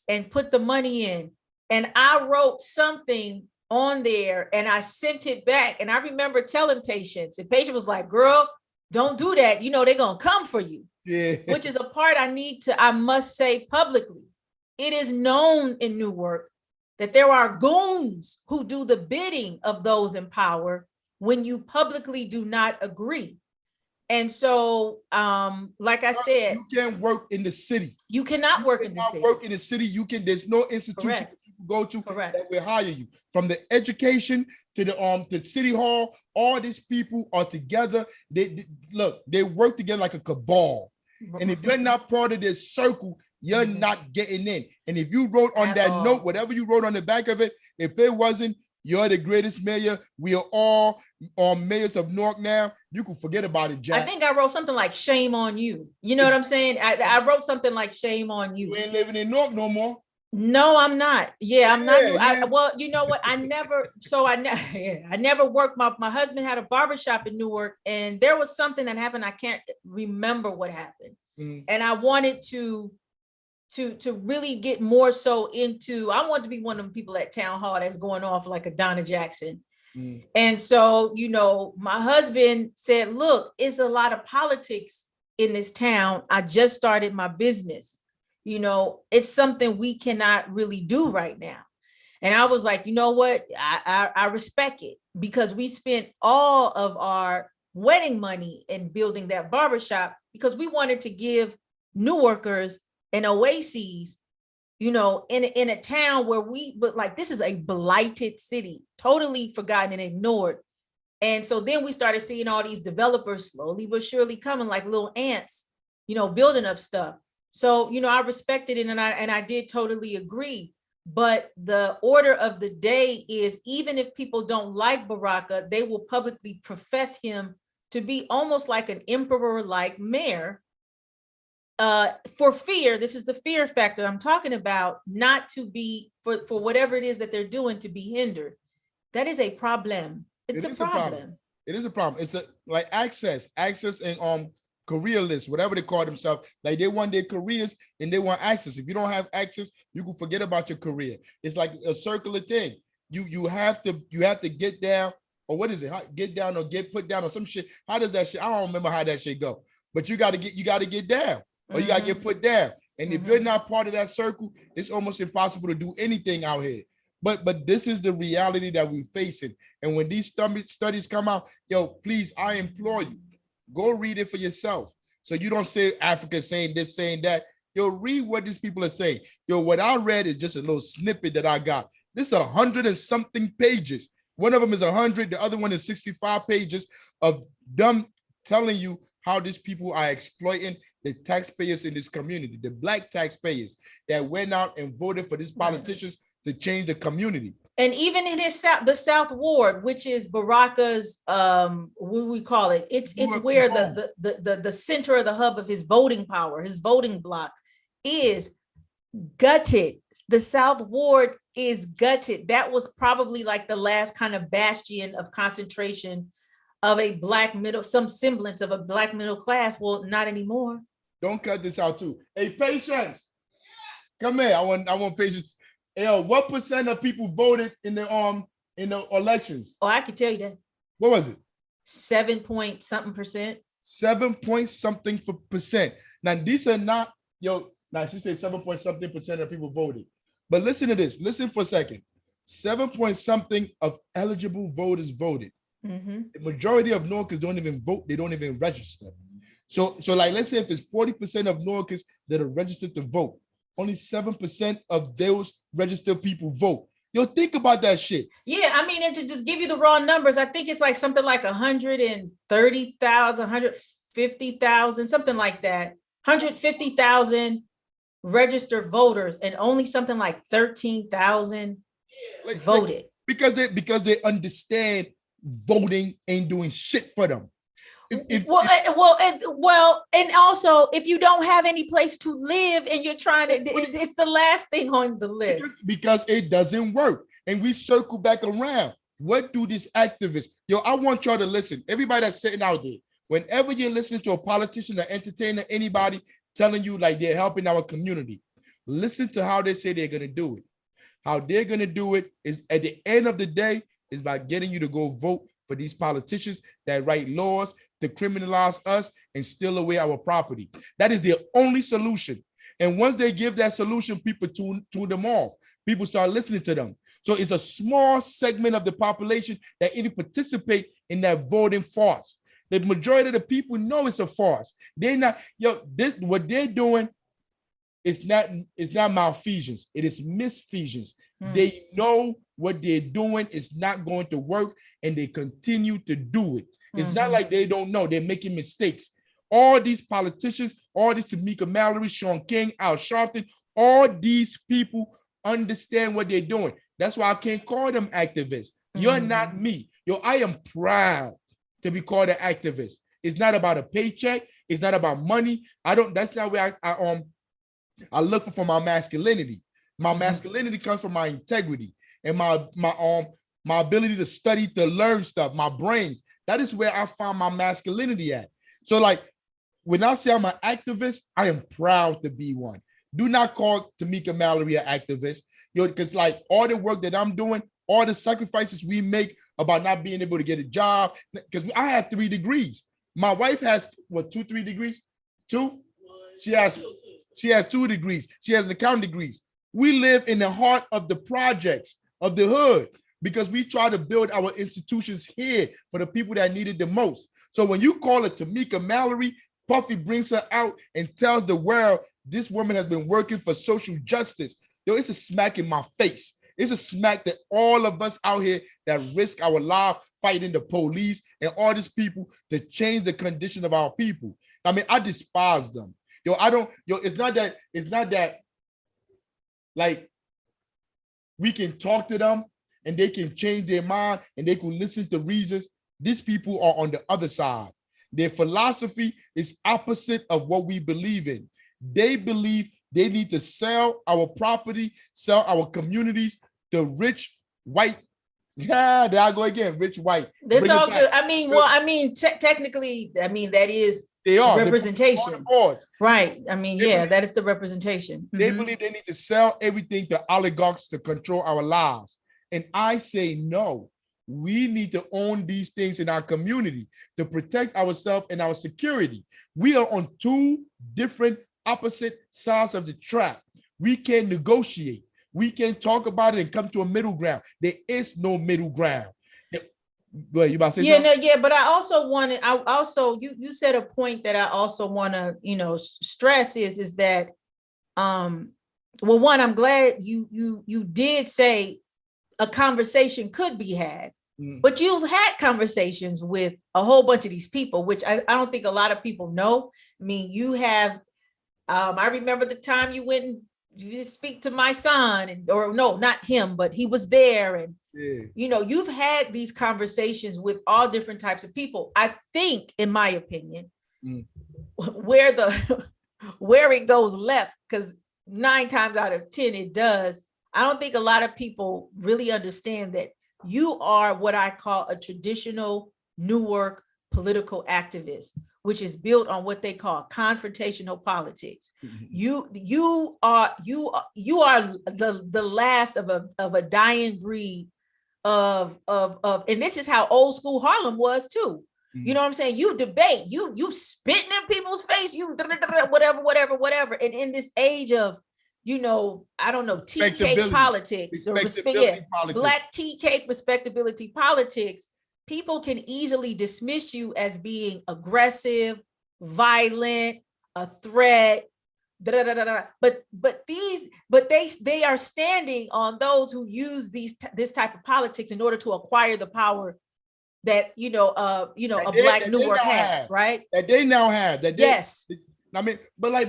and put the money in. And I wrote something on there and I sent it back. And I remember telling patients, and patient was like, girl, don't do that. You know, they're going to come for you. Yeah. Which is a part I must say publicly. It is known in Newark that there are goons who do the bidding of those in power when you publicly do not agree. And so, like I said, you can't work in the city. You cannot work in the city. Work in the city. There's no institution Correct. that you can go to Correct. that will hire you. From the education to the city hall, all these people are together. They work together like a cabal. And if you're not part of this circle, you're not getting in. And if you wrote on that note, whatever you wrote on the back of it, if it wasn't, you're the greatest mayor, we are all mayors of Newark now, you can forget about it, Jack. I think I wrote something like shame on you. You know what I'm saying? I wrote something like shame on you. You ain't living in Newark no more. No, I'm not. Yeah, I'm not. Well, you know what? I never worked. My husband had a barbershop in Newark, and there was something that happened. I can't remember what happened. And I wanted to really get more so into, I want to be one of the people at town hall that's going off like a Donna Jackson. And so, you know, my husband said, look, it's a lot of politics in this town. I just started my business. You know, it's something we cannot really do right now. And I was like, you know what? I respect it, because we spent all of our wedding money in building that barbershop because we wanted to give Newarkers an oasis, you know, in a town where but like, this is a blighted city, totally forgotten and ignored. And so then we started seeing all these developers slowly but surely coming like little ants, you know, building up stuff. So, you know, I respected it, and I did totally agree. But the order of the day is, even if people don't like Baraka, they will publicly profess him to be almost like an emperor-like mayor, for fear. This is the fear factor I'm talking about, not to be, for whatever it is that they're doing, to be hindered. That is a problem. It's a problem. It is a problem. It's like access and career lists, whatever they call themselves. Like, they want their careers and they want access. If you don't have access, you can forget about your career. It's like a circular thing. You have to get down, or what is it? Get down or get put down or some shit. How does that shit? I don't remember how that shit go. But you got to get down, or you got to get put down. And if you're not part of that circle, it's almost impossible to do anything out here. But this is the reality that we're facing. And when these studies come out, yo, please, I implore you, go read it for yourself. So you don't say Africa saying this, saying that. Yo, read what these people are saying. Yo, what I read is just a little snippet that I got. This is 100 and something pages. One of them is 100. The other one is 65 pages of them telling you how these people are exploiting the taxpayers in this community, the Black taxpayers that went out and voted for these politicians to change the community. And even in the South Ward, which is Baraka's, what we call it, it's where the center of the hub of his voting power, his voting block, is gutted. The South Ward is gutted. That was probably like the last kind of bastion of concentration of a Black middle, some semblance of a Black middle class. Well, not anymore. Don't cut this out too. Hey, Patience, come here. I want Patience. Hey, what percent of people voted in the elections? Oh, I can tell you that. What was it? 7 point something percent. 7 point something percent. Now these are not, now she said 7 point something percent of people voted. But listen to this. Listen for a second. 7 point something of eligible voters voted. The majority of Newarkers don't even vote. They don't even register. So like, let's say if it's 40% of Newarkers that are registered to vote, only 7% of those registered people vote. Yo, think about that shit. Yeah, I mean, and to just give you the raw numbers, I think it's like something like 130,000, 150,000, something like that. 150,000 registered voters, and only something like 13,000 voted. Because they understand voting ain't doing shit for them. And also, if you don't have any place to live and you're trying to, it's the last thing on the list. Because it doesn't work. And we circle back around. What do these activists? Yo, I want y'all to listen. Everybody that's sitting out there, whenever you're listening to a politician or entertainer, anybody telling you like they're helping our community, listen to how they say they're going to do it. How they're going to do it is at the end of the day is by getting you to go vote for these politicians that write laws to criminalize us and steal away our property. That is their only solution. And once they give that solution, people tune them off. People start listening to them. So it's a small segment of the population that even participate in that voting farce. The majority of the people know it's a farce. They're not, what they're doing is not malfeasance. It is misfeasance. They know what they're doing is not going to work and they continue to do it. It's not like they don't know. They're making mistakes. All these politicians, all these Tamika Mallory, Sean King, Al Sharpton, all these people understand what they're doing. That's why I can't call them activists. You're not me. I am proud to be called an activist. It's not about a paycheck. It's not about money. That's not where I look for my masculinity. My masculinity comes from my integrity and my ability to study, to learn stuff, my brains. That is where I find my masculinity at. So like, when I say I'm an activist, I am proud to be one. Do not call Tamika Mallory an activist, because like all the work that I'm doing, all the sacrifices we make about not being able to get a job, because I have 3 degrees. My wife has, 3 degrees? 2? She has 2 degrees. She has an accounting degrees. We live in the heart of the projects of the hood because we try to build our institutions here for the people that need it the most. So when you call it Tamika Mallory, Puffy brings her out and tells the world this woman has been working for social justice. It's a smack in my face. It's a smack that all of us out here that risk our life fighting the police and all these people to change the condition of our people. I mean, I despise them. It's not that like we can talk to them and they can change their mind and they can listen to reasons. These people are on the other side. Their philosophy is opposite of what we believe in. They believe they need to sell our property, sell our communities to rich white. Yeah, there I go again, rich white. That's all good. I mean, technically, that is they are representation. Right. I mean, that is the representation. They believe they need to sell everything to oligarchs to control our lives. And I say no. We need to own these things in our community to protect ourselves and our security. We are on 2 different opposite sides of the track. We can negotiate. We can talk about it and come to a middle ground. There is no middle ground. Go ahead, you about to say something? No, but you said a point that I also want to, stress is that, one, I'm glad you did say a conversation could be had. But you've had conversations with a whole bunch of these people, which I don't think a lot of people know. I mean, you have, I remember the time you went and you speak to my son, or no, not him, but he was there. And, you've had these conversations with all different types of people. I think, in my opinion, where it goes left, because 9 times out of 10 it does, I don't think a lot of people really understand that you are what I call a traditional Newark political activist, which is built on what they call confrontational politics. You are the last of a dying breed of and this is how old school Harlem was too. You know what I'm saying? You debate, you spitting in people's face, you whatever. And in this age of, I don't know, tea cake politics or black tea cake respectability politics, people can easily dismiss you as being aggressive, violent, a threat, But they are standing on those who use this type of politics in order to acquire the power that a Black Newark has, right? That they now have. Yes. I mean, but like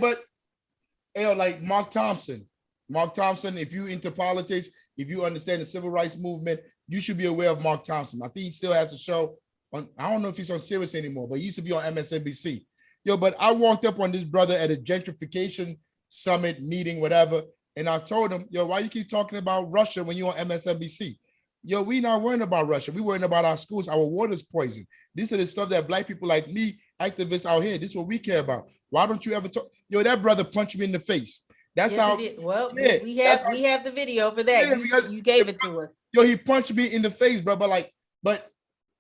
Mark Thompson, if you into politics, if you understand the civil rights movement, you should be aware of Mark Thompson. I think he still has a show on, I don't know if he's on Sirius anymore, but he used to be on MSNBC. But I walked up on this brother at a gentrification summit meeting, whatever, and I told him, why you keep talking about Russia when you're on MSNBC? yo, we not worrying about Russia. We worrying about our schools. Our water's poisoned. This is the stuff that Black people like me, activists out here, this is what we care about. Why don't you ever talk? Yo, that brother punched me in the face. That's yes, how. he did. Well, Yeah, we have the video for that. Yeah, you gave it to us. Yo, he punched me in the face, bro. But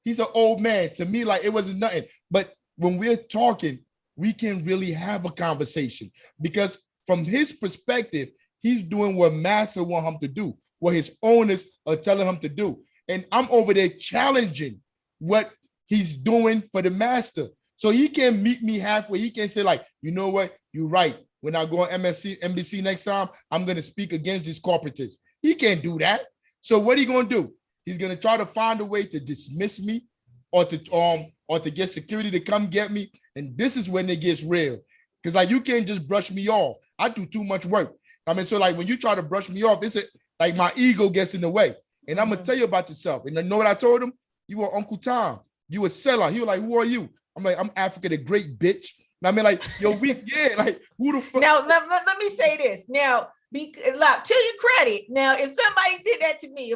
he's an old man. To me, like, it wasn't nothing. But when we're talking, we can really have a conversation, because from his perspective, he's doing what master want him to do, what his owners are telling him to do. And I'm over there challenging what he's doing for the master. So he can meet me halfway. He can say, like, you know what? You're right. When I go on NBC next time, I'm going to speak against these corporatists. He can't do that. So what are you going to do? He's going to try to find a way to dismiss me, or to get security to come get me. And this is when it gets real. Because, like, you can't just brush me off. I do too much work. I mean, so, like, when you try to brush me off, like my ego gets in the way. And I'm going to tell you about yourself. And you know what I told him? You were Uncle Tom. You a seller. He was like, who are you? I'm like, I'm Afrika the Great, bitch. And I mean, like, yo, like, who the fuck? Now, let me say this. Now, to your credit, now, if somebody did that to me,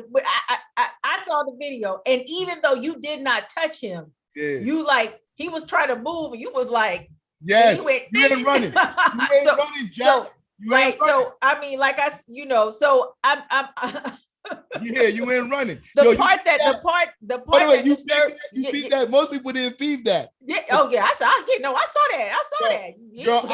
I saw the video, and even though you did not touch him, you, like, he was trying to move, and you was like, yes, you ain't running. You ain't running, Jack. Right. So, I mean, like, so I'm yeah, you ain't running. The part that disturbed you feed that. Most people didn't feed that. Yeah. Oh yeah, I saw that. Yeah. Girl,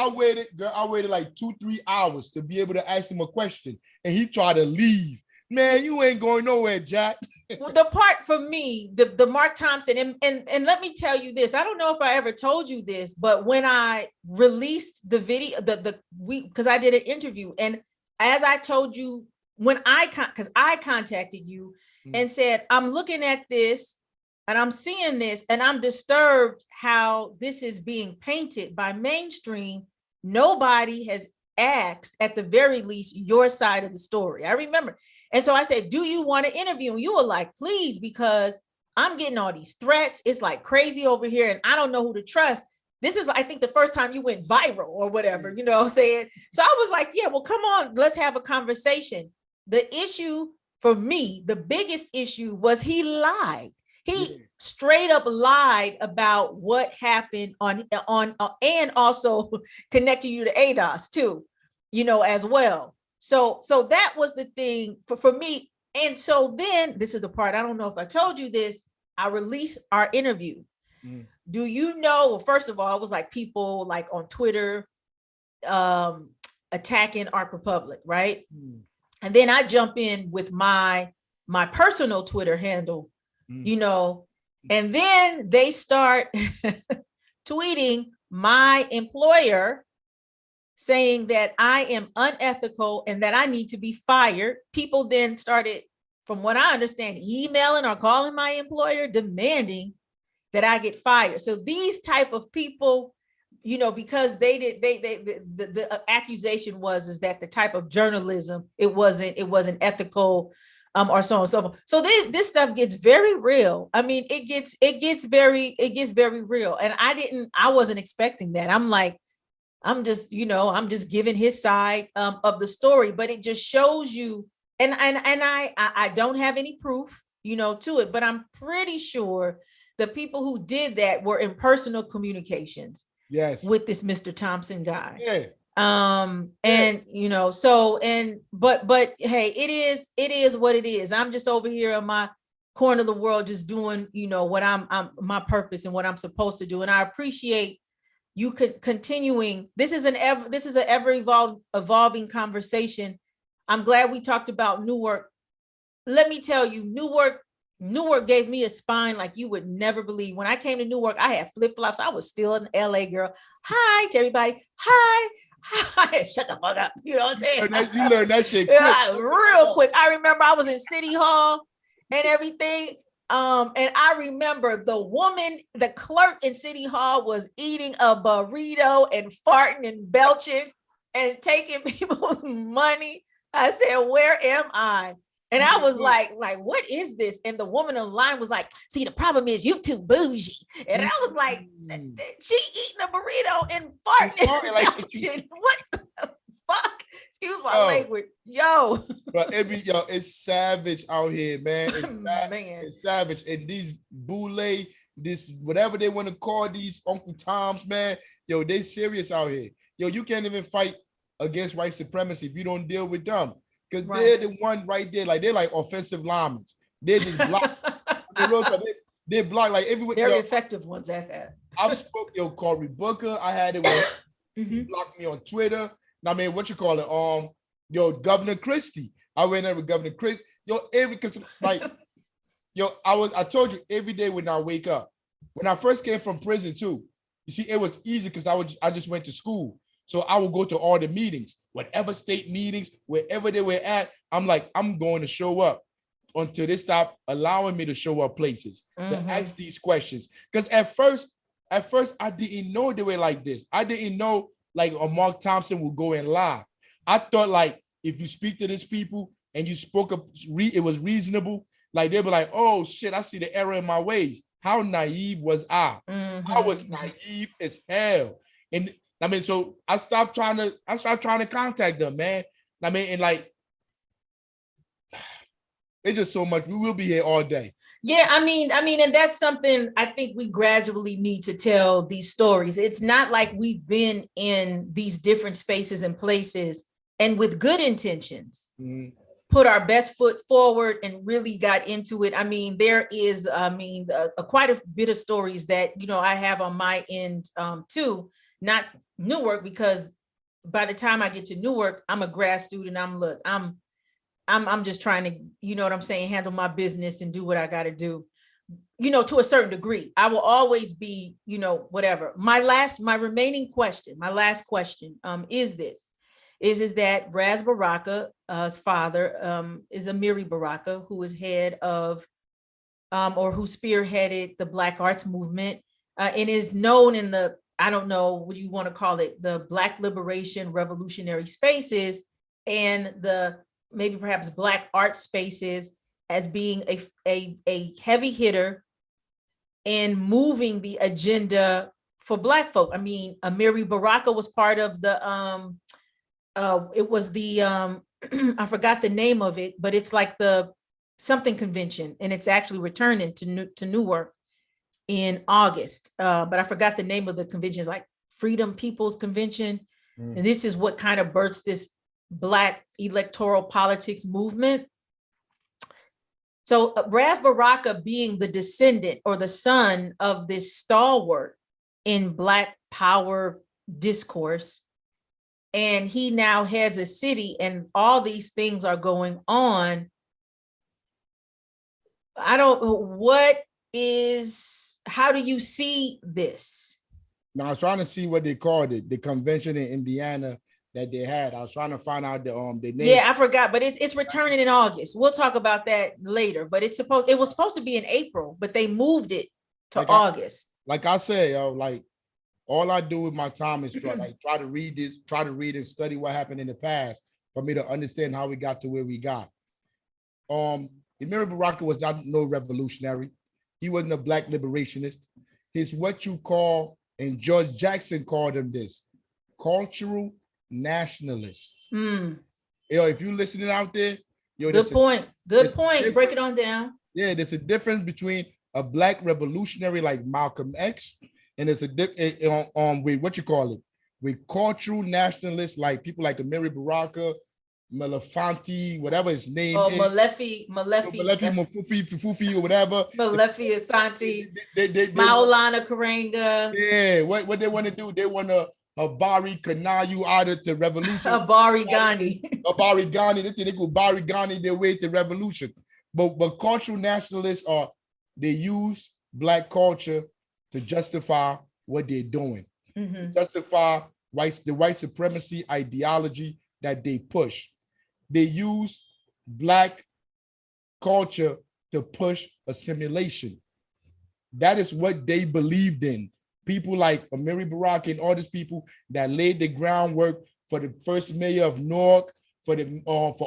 I waited like 2-3 hours to be able to ask him a question, and he tried to leave. Man, you ain't going nowhere, Jack. Well, the part for me, the Mark Thompson, and let me tell you this. I don't know if I ever told you this, but when I released the video, because I did an interview, and as I told you, when I contacted you and said, I'm looking at this and I'm seeing this and I'm disturbed how this is being painted by mainstream. Nobody has asked, at the very least, your side of the story. I remember. And so I said, do you want to interview? And you were like, please, because I'm getting all these threats. It's like crazy over here and I don't know who to trust. This is, I think, the first time you went viral or whatever, you know what I'm saying? So I was like, yeah, well, come on, let's have a conversation. The issue for me, the biggest issue was he lied. He straight up lied about what happened on and also connected you to ADOS too, you know, as well. So that was the thing for me. And so then this is the part, I don't know if I told you this, I released our interview. Do you know, well, first of all, it was like people like on Twitter attacking Ark Republic, right? And then I jump in with my personal Twitter handle, you know, and then they start tweeting my employer saying that I am unethical and that I need to be fired. People then started, from what I understand, emailing or calling my employer demanding that I get fired. So these type of people, you know, because the accusation is that the type of journalism, it wasn't ethical, or so on and so forth. So this stuff gets very real. I mean, it gets very real. And I wasn't expecting that. I'm like, I'm just giving his side of the story, but it just shows you, and I don't have any proof, you know, to it, but I'm pretty sure the people who did that were in personal communications. Yes. With this Mr. Thompson guy. Yeah. And you know, but hey, it is what it is. I'm just over here in my corner of the world, just doing, you know, what I'm my purpose and what I'm supposed to do. And I appreciate you continuing. This is an ever evolving conversation. I'm glad we talked about Newark. Let me tell you, Newark gave me a spine like you would never believe. When I came to Newark, I had flip-flops. I was still an LA girl. Hi to everybody. Hi. Shut the fuck up. You know what I'm saying? You learned that shit quick. Real quick. I remember I was in City Hall and everything. And I remember the clerk in City Hall was eating a burrito and farting and belching and taking people's money. I said, where am I? And I was like, what is this? And the woman on the line was like, see, the problem is you too bougie. And I was like, she eating a burrito and farting. What the fuck? Excuse my language. Yo. But it's savage out here, man. Man. It's savage. And these boule, this whatever they want to call these Uncle Toms, man. Yo, they serious out here. Yo, you can't even fight against white supremacy if you don't deal with them. Because they're the one right there, like they're like offensive linemen. They're just block. They block like everywhere. Very effective ones at that. I spoke, Cory Booker. I had it with he blocked me on Twitter. I mean, what you call it? Governor Christie. I went there with Governor Christie. Because like, I told you every day when I wake up, when I first came from prison too, you see, it was easy because I just went to school. So I would go to all the meetings, whatever state meetings, wherever they were at. I'm like, I'm going to show up until they stop allowing me to show up places to ask these questions. Because at first I didn't know they were like this. I didn't know like a Mark Thompson would go and lie. I thought like if you speak to these people and you spoke up, it was reasonable. Like they'd be like, oh shit, I see the error in my ways. How naive was I? I was naive as hell. And I mean, so I stopped trying to contact them, man. I mean, and like, it's just so much. We will be here all day. Yeah, I mean, and that's something I think we gradually need to tell these stories. It's not like we've been in these different spaces and places and with good intentions, put our best foot forward and really got into it. I mean, there is, quite a bit of stories that, I have on my end too, not Newark, because by the time I get to Newark, I'm a grad student. I'm just trying to, handle my business and do what I got to do, to a certain degree. I will always be, whatever. My last question is this, is that Ras Baraka's father is Amiri Baraka, who is head of, or who spearheaded the Black Arts Movement and is known in the, I don't know what you want to call it, the Black liberation revolutionary spaces and the maybe perhaps Black art spaces as being a heavy hitter in moving the agenda for Black folk. I mean, Amiri Baraka was part of the, it was the, I forgot the name of it, but it's like the something convention, and it's actually returning to Newark in August. But I forgot the name of the convention. It's like Freedom People's Convention. And this is what kind of births this Black electoral politics movement. So Ras Baraka being the descendant or the son of this stalwart in Black power discourse, and he now heads a city and all these things are going on. How do you see this? Now I was trying to see what they called it, the convention in Indiana that they had. I was trying to find out the name. Yeah, I forgot, but it's returning in August. We'll talk about that later. But it was supposed to be in April, but they moved it to August. Like I said, like all I do with my time is try to read and study what happened in the past for me to understand how we got to where we got. Amiri Baraka was not no revolutionary. He wasn't a Black liberationist. He's what you call, and George Jackson called him this, cultural nationalists. If you're listening out there, good point. Break it on down. Yeah, there's a difference between a Black revolutionary like Malcolm X, and there's a difference with what you call it, with cultural nationalists like people like Amiri Baraka, Malefanti, whatever his name is. Malefi, Mufufi, or whatever. Malefi Asante, Maulana Karenga. Yeah, what they want to do, they want to Habari Kanayu out of the revolution. Habari Ghani. They go Bari Ghani their way to revolution. But cultural nationalists they use Black culture to justify what they're doing. Justify the white supremacy ideology that they push. They use Black culture to push assimilation. That is what they believed in. People like Amiri Baraka and all these people that laid the groundwork for the first mayor of Newark, for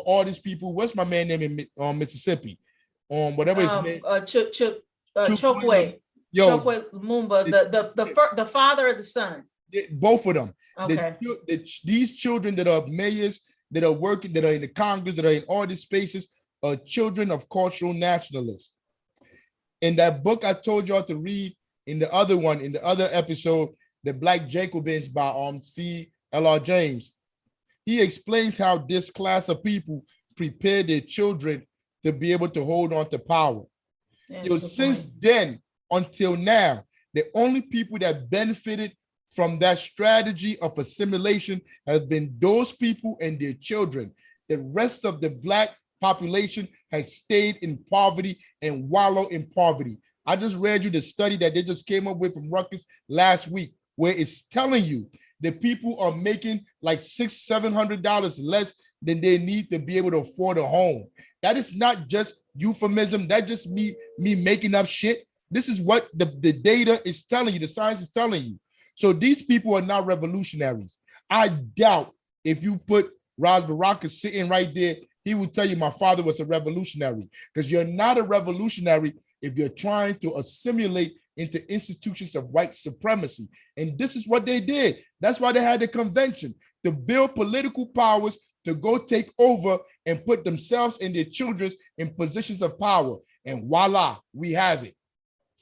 all these people. What's my man name in Mississippi? Whatever his name. Chokwe. Chokwe Lumumba, the father or the son? Both of them. Okay. These children that are mayors, that are working, that are in the Congress, that are in all these spaces, are children of cultural nationalists. In that book I told y'all to read, in the other episode, The Black Jacobins by C.L.R. James, he explains how this class of people prepare their children to be able to hold on to power. Since then until now, the only people that benefited from that strategy of assimilation has been those people and their children. The rest of the Black population has stayed in poverty and wallow in poverty. I just read you the study that they just came up with from Rutgers last week, where it's telling you that people are making like $600-700 less than they need to be able to afford a home. That is not just euphemism. That just me making up shit. This is what the data is telling you, the science is telling you. So these people are not revolutionaries. I doubt if you put Ras Baraka sitting right there, he would tell you my father was a revolutionary, because you're not a revolutionary if you're trying to assimilate into institutions of white supremacy. And this is what they did. That's why they had the convention, to build political powers to go take over and put themselves and their children in positions of power. And voila, we have it.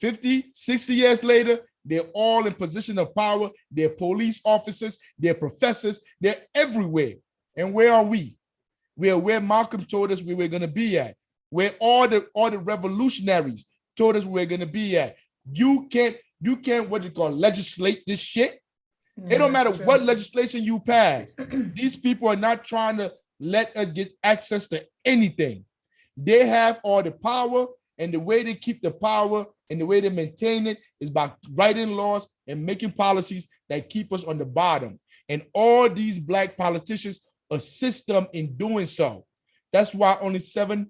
50, 60 years later, they're all in position of power. They're police officers, they're professors, they're everywhere. And where are we? We are where Malcolm told us we were going to be at, where all the revolutionaries told us we were going to be at. You can't legislate this shit. It don't matter what legislation you pass. These people are not trying to let us get access to anything. They have all the power, and the way they keep the power and the way they maintain it is by writing laws and making policies that keep us on the bottom. And all these Black politicians assist them in doing so. That's why only 7%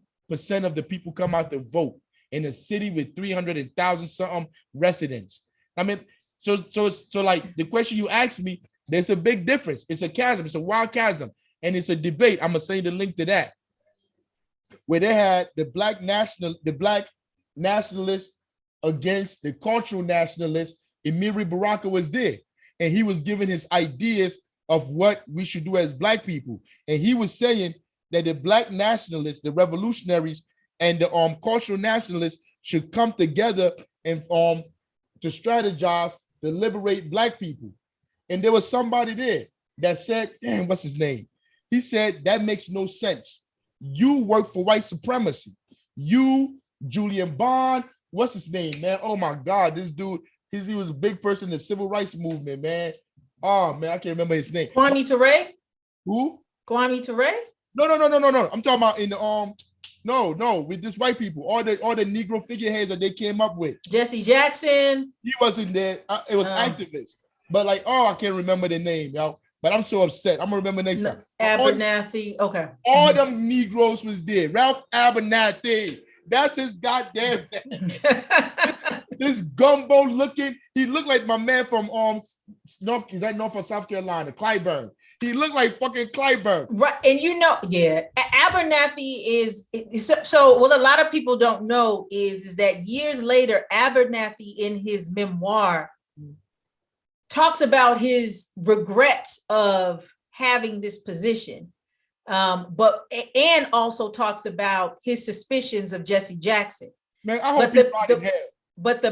of the people come out to vote in a city with 300,000 something residents. I mean, so like the question you asked me, there's a big difference. It's a chasm. It's a wild chasm, and it's a debate. I'm gonna send you the link to that, where they had the Black nationalists against the cultural nationalists. Amiri Baraka was there, and he was giving his ideas of what we should do as Black people. And he was saying that the Black nationalists, the revolutionaries, and the cultural nationalists should come together and to strategize to liberate Black people. And there was somebody there that said, damn, what's his name? He said, that makes no sense. You work for white supremacy. You, Julian Bond, what's his name, man? Oh my God, this dude, he was a big person in the civil rights movement, man. Oh man, I can't remember his name. Kwame Ture? Who? Kwame Ture? No. I'm talking about in the no, with this white people, all the Negro figureheads that they came up with. Jesse Jackson. He wasn't there. It was activists. But like, I can't remember the name, y'all. But I'm so upset. I'm gonna remember next time. Abernathy. Okay. All them Negroes was there. Ralph Abernathy. That's his goddamn name. This gumbo looking. He looked like my man from North or South Carolina, Clyburn. He looked like fucking Clyburn. Right. And Abernathy is so what a lot of people don't know is that years later, Abernathy in his memoir talks about his regrets of having this position. And also talks about his suspicions of Jesse Jackson. Man, I hope he rotted hell. But the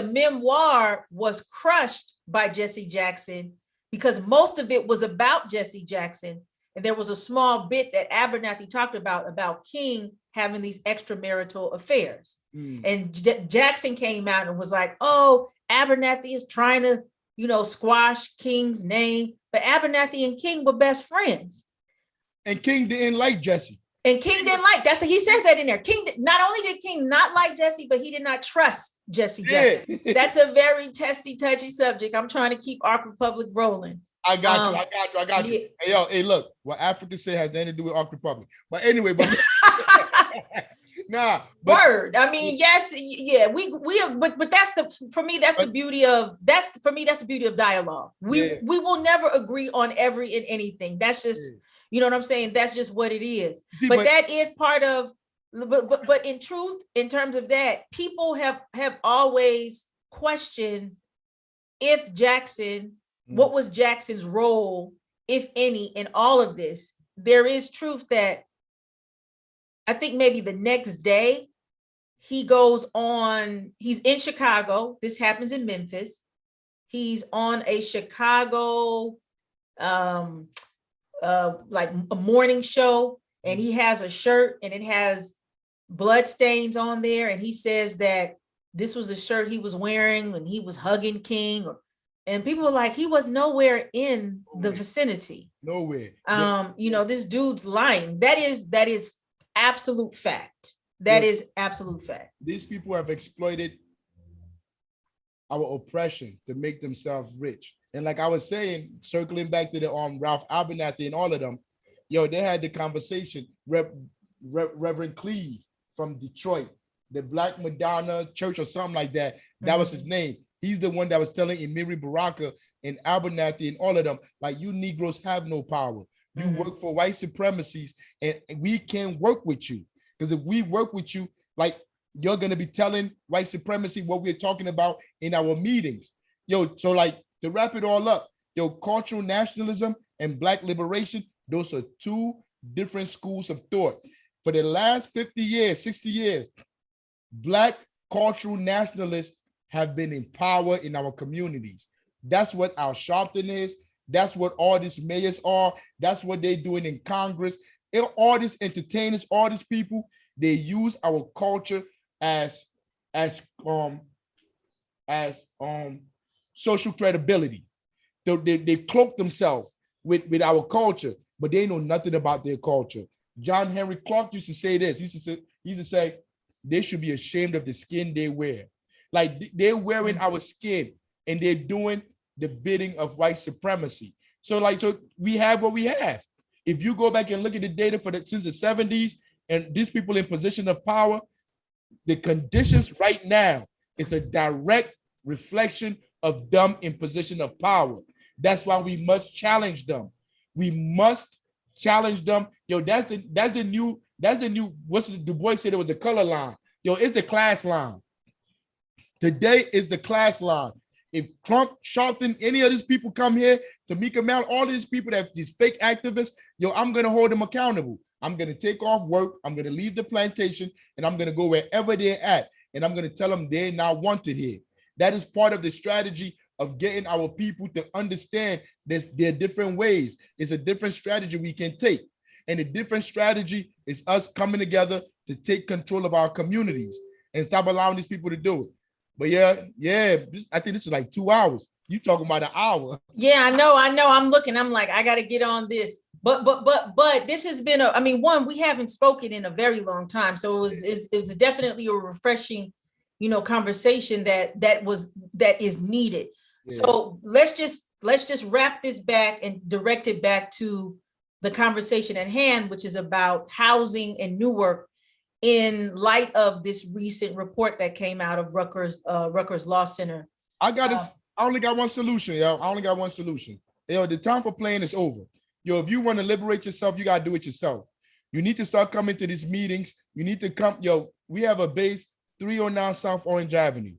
memoir was crushed by Jesse Jackson because most of it was about Jesse Jackson. And there was a small bit that Abernathy talked about King having these extramarital affairs. And Jackson came out and was like, oh, Abernathy is trying to, squash King's name. But Abernathy and King were best friends. And King didn't like Jesse. And King didn't like, he says that in there. Not only did King not like Jesse, but he did not trust Jesse Jackson. That's a very testy, touchy subject. I'm trying to keep Ark Republic rolling. I got you. Yeah. Hey, look, what Afrika said has nothing to do with Ark Republic. But anyway, word. I mean, yes, yeah, but that's the beauty of dialogue. We will never agree on every and anything. That's just, you know what I'm saying? That's just what it is. But that is part of, but in truth, in terms of that, people have always questioned if Jackson, what was Jackson's role if any, in all of this, there is truth that I think maybe the next day he goes on, he's in Chicago. This happens in Memphis. He's on a Chicago, like a morning show, and he has a shirt and it has blood stains on there. And he says that this was a shirt he was wearing when he was hugging King. And people were like, he was nowhere in the vicinity. Nowhere. You know, this dude's lying. That is absolute fact. That is absolute fact. These people have exploited our oppression to make themselves rich. And like I was saying, circling back to the Ralph Abernathy and all of them, yo, they had the conversation. Reverend Cleve from Detroit, the Black Madonna Church or something like that. That was his name. He's the one that was telling Emiri Baraka and Abernathy and all of them, like, you Negroes have no power. You work for white supremacies, and we can't work with you. Because if we work with you, like, you're going to be telling white supremacy what we're talking about in our meetings. Yo, so like, to wrap it all up, yo, cultural nationalism and Black liberation, those are two different schools of thought. For the last 50 years, 60 years, Black cultural nationalists have been in power in our communities. That's what Al Sharpton is. That's what all these mayors are. That's what they're doing in Congress. All these entertainers, all these people, they use our culture as social credibility. They cloak themselves with our culture, but they know nothing about their culture. John Henry Clark used to say this. He used to say, they should be ashamed of the skin they wear. Like, they're wearing our skin and they're doing the bidding of white supremacy. So we have what we have. If you go back and look at the data since the 70s and these people in position of power, the conditions right now is a direct reflection of them in position of power. That's why we must challenge them. We must challenge them. Yo, that's the new, what's Du Bois said it was the color line. Yo, it's the class line. Today is the class line. If Trump, Sharpton, any of these people come here, Tamika Mal, all of these people that these fake activists, yo, I'm going to hold them accountable. I'm going to take off work. I'm going to leave the plantation and I'm going to go wherever they're at. And I'm going to tell them they're not wanted here. That is part of the strategy of getting our people to understand that there are different ways. It's a different strategy we can take. And the different strategy is us coming together to take control of our communities and stop allowing these people to do it. But yeah, I think this is like 2 hours. You talking about an hour. Yeah, I know. I'm looking, I'm like, I got to get on this. But this has been we haven't spoken in a very long time. So it was definitely a refreshing, conversation that is needed. Yeah. So let's just wrap this back and direct it back to the conversation at hand, which is about housing in Newark in light of this recent report that came out of Rutgers Law Center. I only got one solution, yo. I only got one solution. Yo, the time for playing is over. Yo, if you want to liberate yourself, you got to do it yourself. You need to start coming to these meetings. You need to come. Yo, we have a base, 309 South Orange Avenue.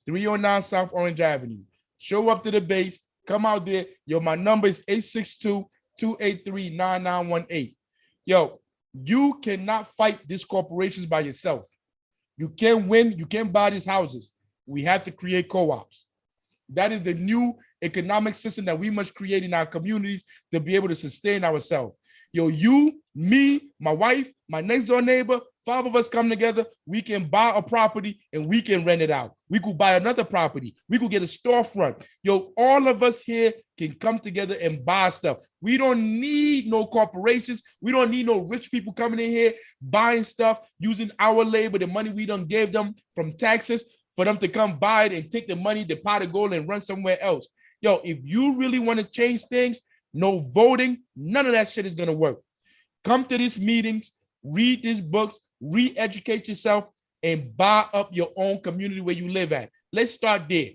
309 South Orange Avenue. Show up to the base. Come out there. Yo, my number is 862-283-9918. Yo, you cannot fight these corporations by yourself. You can't win. You can't buy these houses. We have to create co-ops. That is the new economic system that we must create in our communities to be able to sustain ourselves. Yo, you, me, my wife, my next door neighbor, 5 of us come together, we can buy a property and we can rent it out. We could buy another property. We could get a storefront. Yo, all of us here can come together and buy stuff. We don't need no corporations. We don't need no rich people coming in here, buying stuff, using our labor, the money we done gave them from taxes, for them to come buy it and take the money, the pot of gold, and run somewhere else. Yo, if you really want to change things, no voting, none of that shit is going to work. Come to these meetings, read these books, re-educate yourself, and buy up your own community where you live at. Let's start there.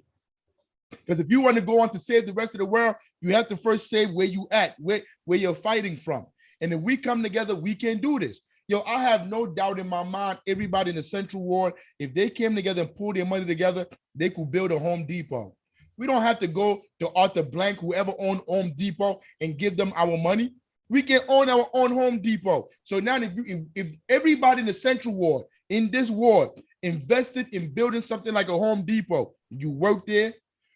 Because if you want to go on to save the rest of the world, you have to first save where you at, where you're fighting from. And if we come together, we can do this. Yo, I have no doubt in my mind, everybody in the Central Ward, if they came together and pulled their money together, they could build a Home Depot. We don't have to go to Arthur Blank, whoever owned Home Depot, and give them our money. We can own our own Home Depot. So now if everybody in the Central Ward, in this ward, invested in building something like a Home Depot, you work there,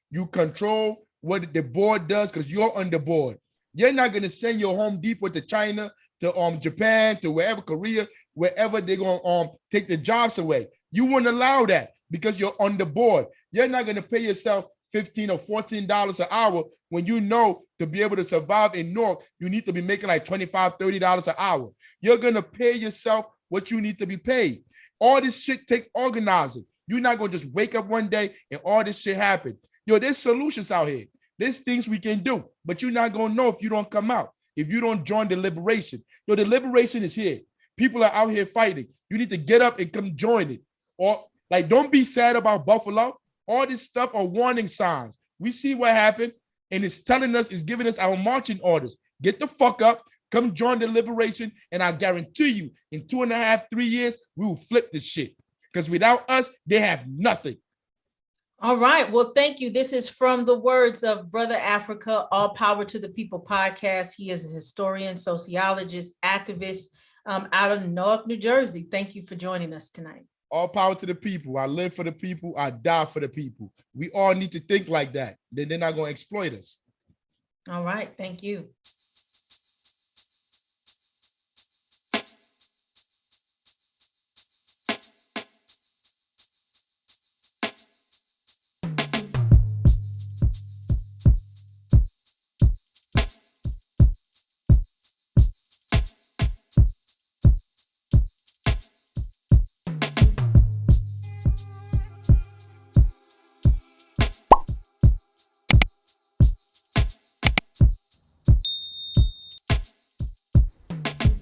you control what the board does because you're on the board. You're not going to send your Home Depot to China, to Japan, to wherever, Korea, wherever they're going to take the jobs away. You wouldn't allow that because you're on the board. You're not going to pay yourself $15 or $14 an hour when you know to be able to survive in Newark, you need to be making like $25, $30 an hour. You're going to pay yourself what you need to be paid. All this shit takes organizing. You're not going to just wake up one day and all this shit happen. There's solutions out here. There's things we can do, but you're not going to know if you don't come out, if you don't join the liberation. The liberation is here. People are out here fighting. You need to get up and come join it. Or like, don't be sad about Buffalo. All this stuff are warning signs. We see what happened, and it's telling us, it's giving us our marching orders. Get the fuck up, come join the liberation, and I guarantee you, in 2.5, 3 years, we will flip this shit. Because without us, they have nothing. All right. Well, thank you. This is from the words of Brother Afrika, All Power to the People podcast. He is a historian, sociologist, activist out of Newark, New Jersey. Thank you for joining us tonight. All power to the people. I live for the people. I die for the people. We all need to think like that. Then they're not going to exploit us. All right. Thank you.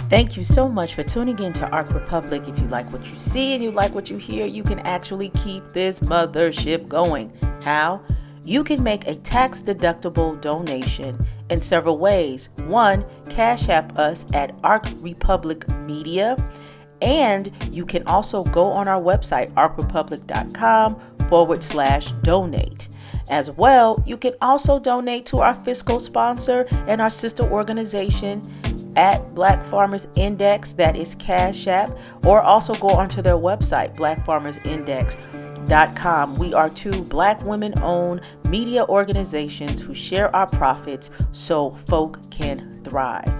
Thank you so much for tuning in to Arc Republic. If you like what you see and you like what you hear, you can actually keep this mothership going. How? You can make a tax-deductible donation in several ways. One, Cash App us at Arc Republic Media. And you can also go on our website, arcrepublic.com/donate. As well, you can also donate to our fiscal sponsor and our sister organization at Black Farmers Index, that is Cash App, or also go onto their website, blackfarmersindex.com. We are two Black women-owned media organizations who share our profits so folk can thrive.